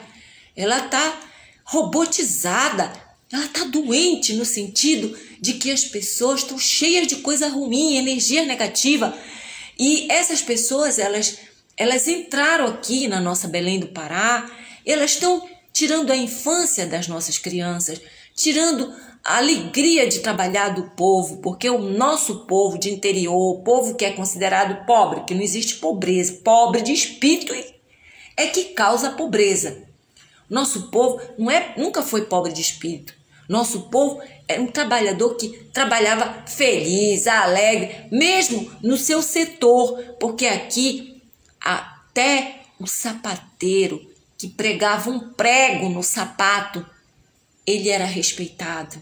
ela tá robotizada, ela tá doente no sentido de que as pessoas estão cheias de coisa ruim, energia negativa. E essas pessoas, elas entraram aqui na nossa Belém do Pará, elas estão tirando a infância das nossas crianças, tirando a alegria de trabalhar do povo, porque o nosso povo de interior, o povo que é considerado pobre, que não existe pobreza, pobre de espírito é que causa pobreza. Nosso povo nunca foi pobre de espírito. Nosso povo era um trabalhador que trabalhava feliz, alegre, mesmo no seu setor, porque aqui até o sapateiro que pregava um prego no sapato, ele era respeitado.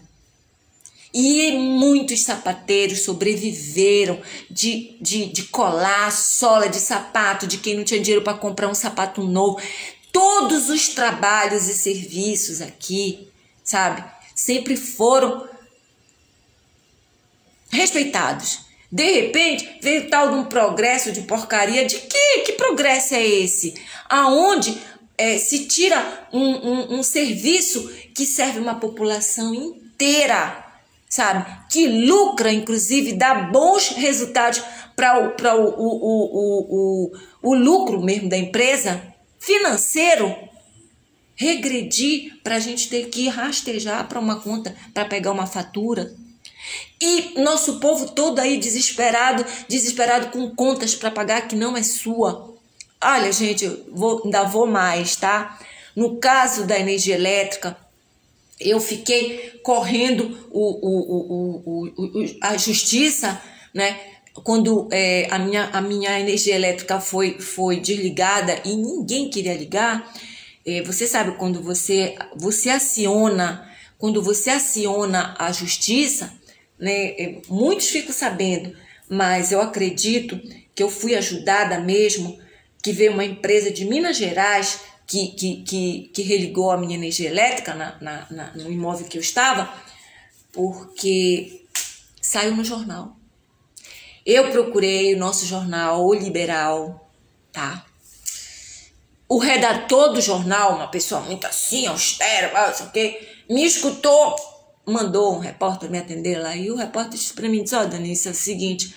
E muitos sapateiros sobreviveram de colar a sola de sapato de quem não tinha dinheiro para comprar um sapato novo. Todos os trabalhos e serviços aqui, sabe, sempre foram respeitados. De repente, veio tal de um progresso de porcaria. De quê? Que progresso é esse? Aonde se tira um serviço que serve uma população inteira, sabe? Que lucra, inclusive, dá bons resultados para o lucro mesmo da empresa, financeiro, regredir para a gente ter que rastejar para uma conta, para pegar uma fatura. E nosso povo todo aí desesperado com contas para pagar que não é sua. Olha, gente, ainda vou mais, tá? No caso da energia elétrica, eu fiquei correndo a justiça, né? Quando a minha energia elétrica foi desligada e ninguém queria ligar. Você sabe, quando você aciona a justiça, né? Muitos ficam sabendo, mas eu acredito que eu fui ajudada mesmo, que veio uma empresa de Minas Gerais que religou a minha energia elétrica no imóvel que eu estava, porque saiu no jornal. Eu procurei o nosso jornal, o Liberal, tá? O redator do jornal, uma pessoa muito assim, austera, não sei o quê, me escutou, mandou um repórter me atender lá, e o repórter disse para mim, ó, Danice, é o seguinte,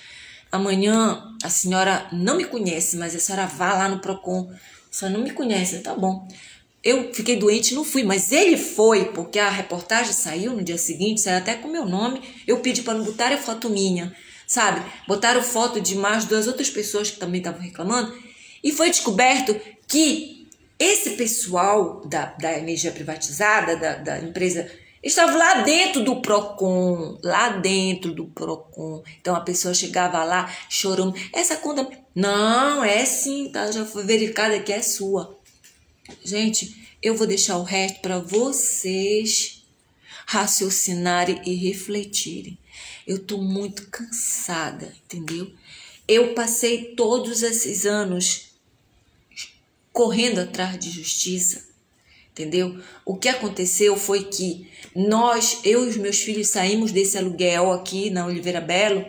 amanhã a senhora não me conhece, mas a senhora vá lá no Procon. A senhora não me conhece, tá bom. Eu fiquei doente, não fui, mas ele foi, porque a reportagem saiu no dia seguinte, saiu até com meu nome, eu pedi para não botar a foto minha, sabe? Botaram foto de mais 2 outras pessoas que também estavam reclamando, e foi descoberto que esse pessoal da energia privatizada, da empresa, estava lá dentro do Procon, Então a pessoa chegava lá chorando, essa conta, não, é sim, tá, já foi verificada que é sua. Gente, eu vou deixar o resto para vocês raciocinarem e refletirem. Eu tô muito cansada, entendeu? Eu passei todos esses anos correndo atrás de justiça, entendeu? O que aconteceu foi que eu e os meus filhos saímos desse aluguel aqui na Oliveira Belo.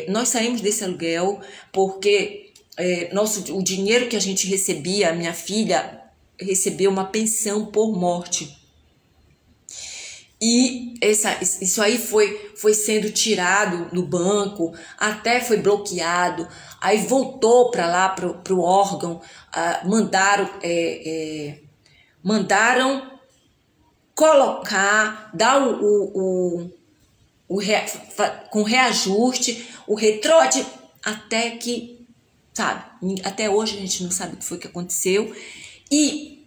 Nós saímos desse aluguel porque o dinheiro que a gente recebia, a minha filha recebeu uma pensão por morte. E isso aí foi sendo tirado do banco, até foi bloqueado, aí voltou para lá, para o órgão, mandaram colocar, dar com reajuste, o retrote, até que, sabe, até hoje a gente não sabe o que foi que aconteceu. E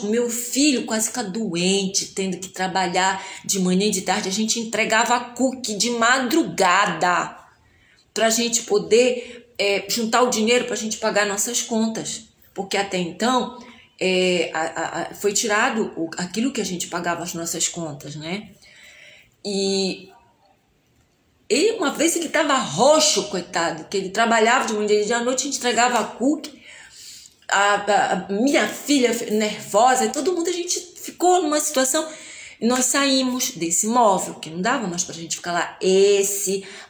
meu filho quase fica doente, tendo que trabalhar de manhã e de tarde. A gente entregava cookie de madrugada para a gente poder juntar o dinheiro para a gente pagar nossas contas. Porque até então foi tirado aquilo que a gente pagava as nossas contas, né? E uma vez ele estava roxo, coitado, que ele trabalhava de manhã e de noite, a gente entregava cookie. A minha filha nervosa, todo mundo, a gente ficou numa situação, e nós saímos desse imóvel, que não dava mais pra gente ficar lá,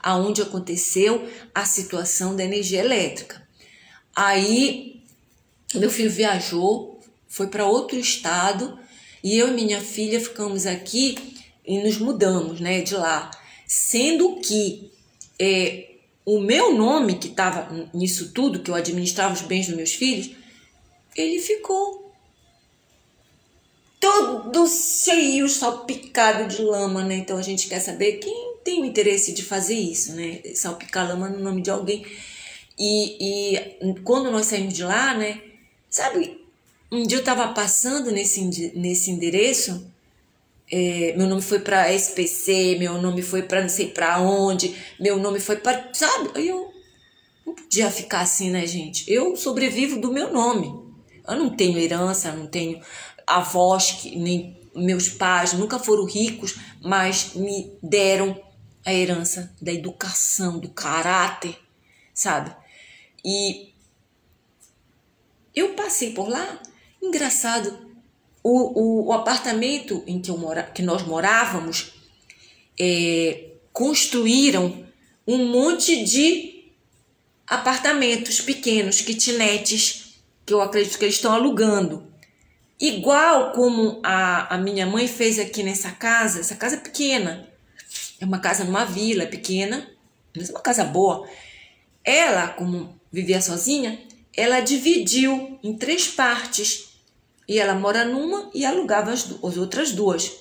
aonde aconteceu a situação da energia elétrica. Aí, meu filho viajou, foi para outro estado, e eu e minha filha ficamos aqui e nos mudamos, né, de lá. Sendo que o meu nome, que estava nisso tudo, que eu administrava os bens dos meus filhos, ele ficou todo cheio, salpicado de lama, né? Então a gente quer saber quem tem o interesse de fazer isso, né? Salpicar lama no nome de alguém. E quando nós saímos de lá, né? Sabe, um dia eu estava passando nesse endereço, meu nome foi para SPC, meu nome foi para não sei para onde, meu nome foi para, sabe? Aí eu não podia ficar assim, né, gente? Eu sobrevivo do meu nome. Eu não tenho herança, não tenho avós, nem meus pais nunca foram ricos, mas me deram a herança da educação, do caráter, sabe? E eu passei por lá, engraçado, o apartamento em que nós morávamos, construíram um monte de apartamentos pequenos, kitnetes, que eu acredito que eles estão alugando. Igual como a minha mãe fez aqui nessa casa. Essa casa é pequena, é uma casa numa vila, pequena, mas é uma casa boa. Ela, como vivia sozinha, ela dividiu em 3 partes. E ela mora numa e alugava as outras 2.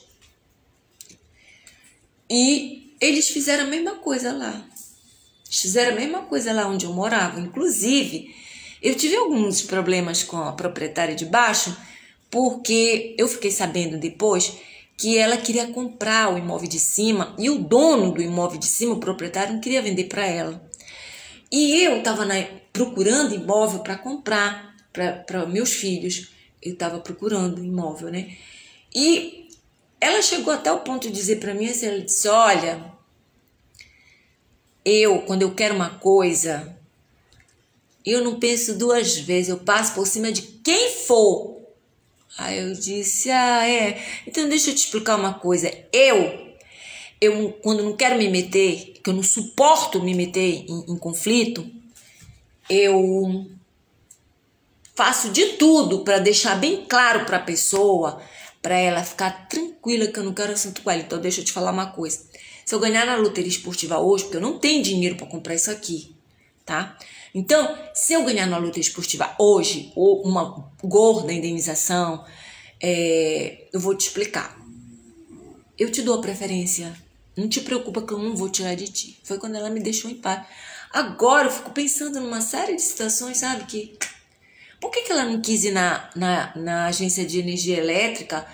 E eles fizeram a mesma coisa lá. Eles fizeram a mesma coisa lá onde eu morava. Inclusive, eu tive alguns problemas com a proprietária de baixo, porque eu fiquei sabendo depois que ela queria comprar o imóvel de cima e o dono do imóvel de cima, o proprietário, não queria vender para ela. E eu estava procurando imóvel para comprar para meus filhos. Eu estava procurando imóvel, né? E ela chegou até o ponto de dizer para mim assim, ela disse, olha, quando eu quero uma coisa, eu não penso 2 vezes, eu passo por cima de quem for. Aí eu disse, então deixa eu te explicar uma coisa. Eu quando não quero me meter, que eu não suporto me meter em conflito, eu faço de tudo para deixar bem claro para a pessoa, para ela ficar tranquila que eu não quero assunto com ela. Então deixa eu te falar uma coisa. Se eu ganhar na loteria esportiva hoje, porque eu não tenho dinheiro para comprar isso aqui, tá? Então, se eu ganhar na loteria esportiva hoje, ou uma gorda indenização, eu vou te explicar. Eu te dou a preferência. Não te preocupa que eu não vou tirar de ti. Foi quando ela me deixou em paz. Agora eu fico pensando numa série de situações, sabe? Por que ela não quis ir na agência de energia elétrica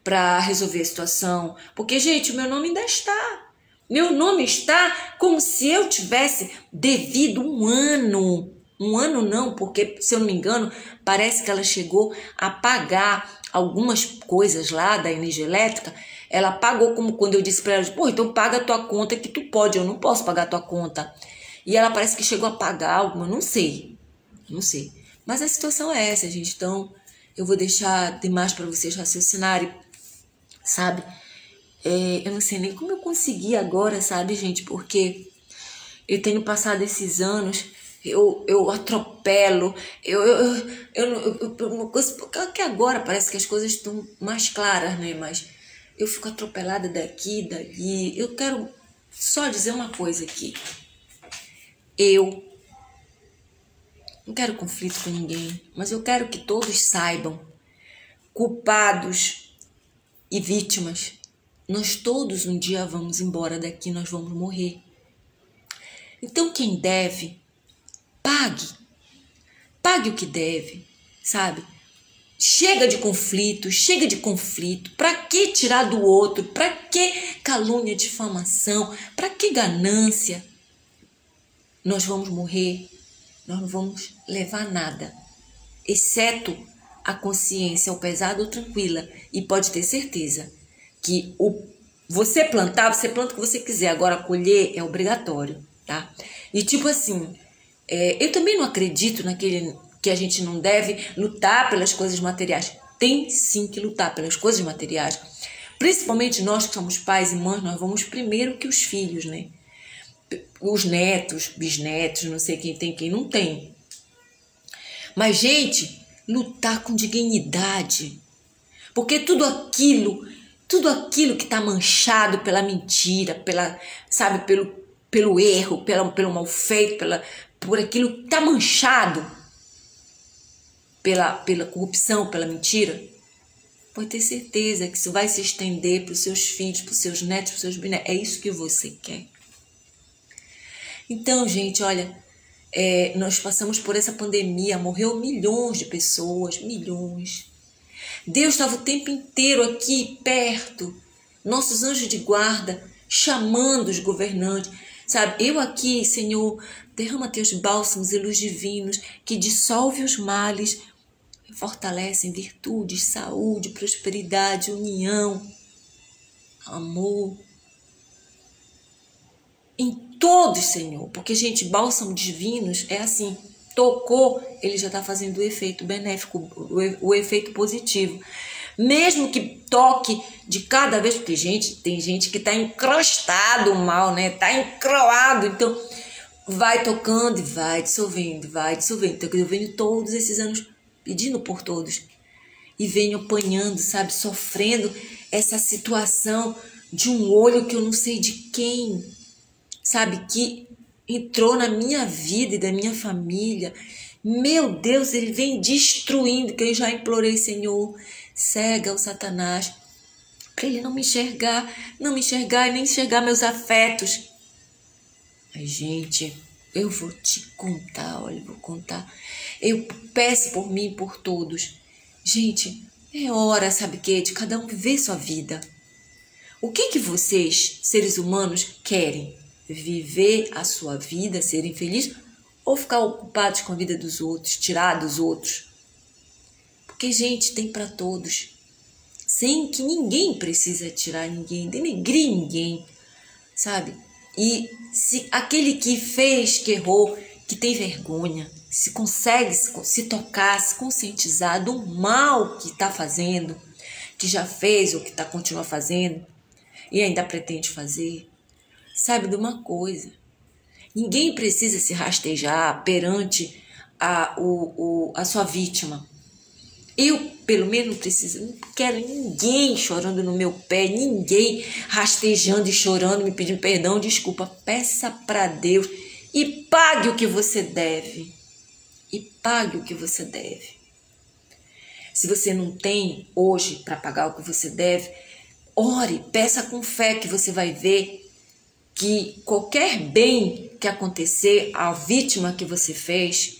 para resolver a situação? Porque, gente, o meu nome ainda está. Meu nome está como se eu tivesse devido 1 ano. 1 ano não, porque, se eu não me engano, parece que ela chegou a pagar algumas coisas lá da energia elétrica. Ela pagou, como quando eu disse para ela, pô, então paga a tua conta que tu pode, eu não posso pagar a tua conta. E ela parece que chegou a pagar alguma, não sei. Mas a situação é essa, gente. Então, eu vou deixar demais para vocês raciocinarem, sabe? Eu não sei nem como eu consegui agora, sabe, gente? Porque eu tenho passado esses anos, eu atropelo, porque agora parece que as coisas estão mais claras, né? Mas eu fico atropelada daqui, dali. Eu quero só dizer uma coisa aqui. Eu não quero conflito com ninguém, mas eu quero que todos saibam, culpados e vítimas, nós todos um dia vamos embora daqui, nós vamos morrer. Então quem deve, pague o que deve, sabe? Chega de conflito. Pra que tirar do outro? Pra que calúnia, difamação? Pra que ganância? Nós vamos morrer. Nós não vamos levar nada, exceto a consciência, ou pesada ou tranquila. E pode ter certeza que você planta o que você quiser. Agora, colher é obrigatório, tá? E tipo assim, eu também não acredito naquele que a gente não deve lutar pelas coisas materiais. Tem sim que lutar pelas coisas materiais. Principalmente nós que somos pais e mães, nós vamos primeiro que os filhos, né? Os netos, bisnetos, não sei quem tem, quem não tem. Mas, gente, lutar com dignidade. Porque tudo aquilo que está manchado pela mentira, sabe, pelo erro, pelo mal feito, por aquilo que está manchado pela corrupção, pela mentira, pode ter certeza que isso vai se estender para os seus filhos, para os seus netos, para os seus bisnetos. É isso que você quer. Então, gente, olha, nós passamos por essa pandemia, morreu milhões de pessoas, milhões. Deus estava o tempo inteiro aqui, perto, nossos anjos de guarda, chamando os governantes, sabe? Eu aqui, Senhor, derrama teus bálsamos e luz divinos, que dissolve os males, fortalecem virtudes, saúde, prosperidade, união, amor. Em todos, Senhor, porque, gente, bálsamo divinos é assim, tocou, ele já está fazendo o efeito benéfico, o efeito positivo. Mesmo que toque de cada vez, porque, gente, tem gente que está encrostado o mal, né? Está encroado, então vai tocando e vai dissolvendo, vai dissolvendo. Então eu venho todos esses anos pedindo por todos e venho apanhando, sabe, sofrendo essa situação de um olho que eu não sei de quem, sabe, que entrou na minha vida e da minha família. Meu Deus, ele vem destruindo, que eu já implorei, Senhor, cega o Satanás, para ele não me enxergar e nem enxergar meus afetos. Mas, gente, eu vou te contar, olha, vou contar. Eu peço por mim e por todos. Gente, é hora, sabe o quê? De cada um viver sua vida. O que vocês, seres humanos, querem? Viver a sua vida, serem felizes, ou ficar ocupados com a vida dos outros, tirar dos outros? Porque, gente, tem para todos. Sem que ninguém precisa tirar ninguém, denegrir ninguém, sabe? E se aquele que fez, que errou, que tem vergonha, se consegue se tocar, se conscientizar do mal que está fazendo, que já fez ou que continua fazendo e ainda pretende fazer, sabe de uma coisa, ninguém precisa se rastejar perante a sua vítima. Eu, pelo menos, não quero ninguém chorando no meu pé, ninguém rastejando e chorando, me pedindo perdão, desculpa. Peça para Deus e pague o que você deve. E pague o que você deve. Se você não tem hoje para pagar o que você deve, ore, peça com fé, que você vai ver que qualquer bem que acontecer à vítima que você fez,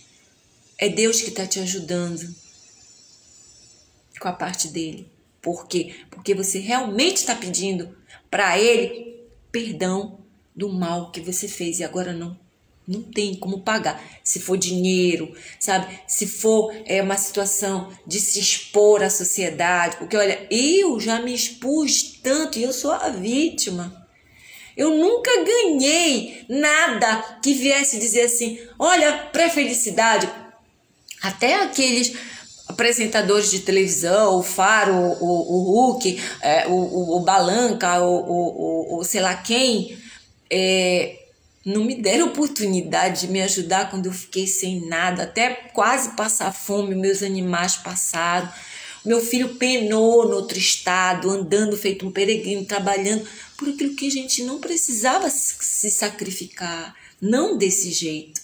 é Deus que está te ajudando com a parte dele. Por quê? Porque você realmente está pedindo para ele perdão do mal que você fez e agora não tem como pagar. Se for dinheiro, sabe? Se for uma situação de se expor à sociedade, porque olha, eu já me expus tanto e eu sou a vítima. Eu nunca ganhei nada que viesse dizer assim, olha, pré-felicidade. Até aqueles apresentadores de televisão, o Faro, o Hulk, o Balanca, o sei lá quem, não me deram oportunidade de me ajudar quando eu fiquei sem nada, até quase passar fome, meus animais passaram. Meu filho penou no outro estado, andando feito um peregrino, trabalhando por aquilo que a gente não precisava se sacrificar, não desse jeito,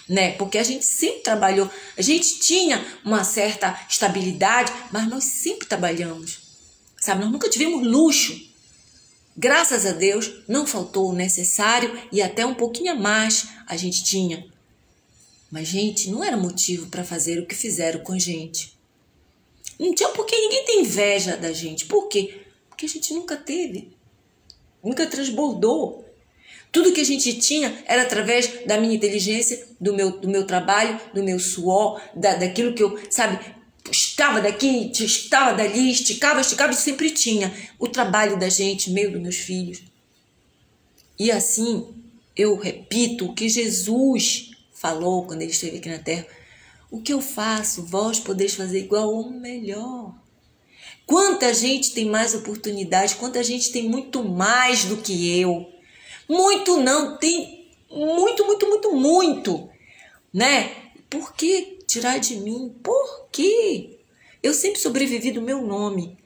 né? Porque a gente sempre trabalhou, a gente tinha uma certa estabilidade, mas nós sempre trabalhamos, sabe? Nós nunca tivemos luxo. Graças a Deus, não faltou o necessário e até um pouquinho a mais a gente tinha. Mas, gente, não era motivo para fazer o que fizeram com a gente. Não tinha porque ninguém tem inveja da gente. Por quê? Porque a gente nunca teve, nunca transbordou. Tudo que a gente tinha era através da minha inteligência, do meu trabalho, do meu suor, daquilo que eu, sabe, estava daqui, estava dali, esticava e sempre tinha o trabalho da gente, meu, dos meus filhos. E assim, eu repito o que Jesus falou quando ele esteve aqui na terra. O que eu faço, vós podeis fazer igual ou melhor. Quanta gente tem mais oportunidade, quanta gente tem muito mais do que eu. Muito não, tem muito, né? Porque Tirar de mim. Por quê? Eu sempre sobrevivi do meu nome.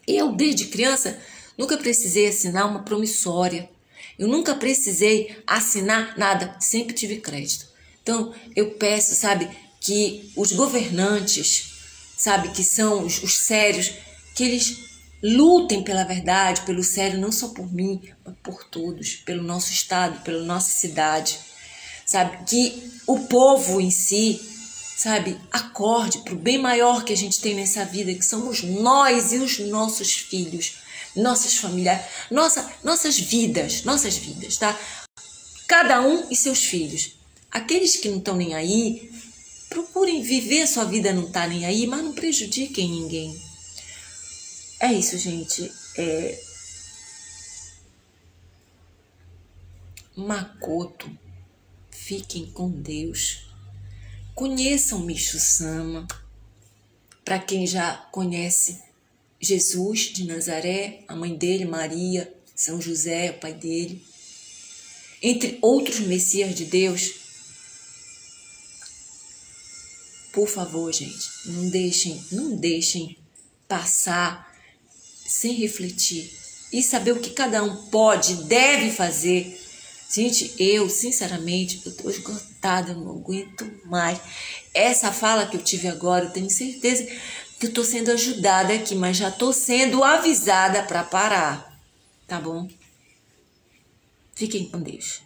Eu, desde criança, nunca precisei assinar uma promissória. Eu nunca precisei assinar nada. Sempre tive crédito. Então, eu peço, sabe, que os governantes, sabe, que são os sérios, que eles lutem pela verdade, pelo sério, não só por mim, mas por todos, pelo nosso estado, pela nossa cidade. Sabe, que o povo em si, sabe, acorde para o bem maior que a gente tem nessa vida, que somos nós e os nossos filhos, nossas famílias, nossas vidas, tá? Cada um e seus filhos. Aqueles que não estão nem aí, procurem viver a sua vida, não tá nem aí, mas não prejudiquem ninguém. É isso, gente. Makoto. Fiquem com Deus. Conheçam Micho Sama. Para quem já conhece Jesus de Nazaré, a mãe dele, Maria, São José, o pai dele, entre outros Messias de Deus, por favor, gente, não deixem passar sem refletir e saber o que cada um pode, deve fazer. Gente, eu, sinceramente, eu tô esgotada, eu não aguento mais. Essa fala que eu tive agora, eu tenho certeza que eu tô sendo ajudada aqui, mas já tô sendo avisada para parar, tá bom? Fiquem com Deus.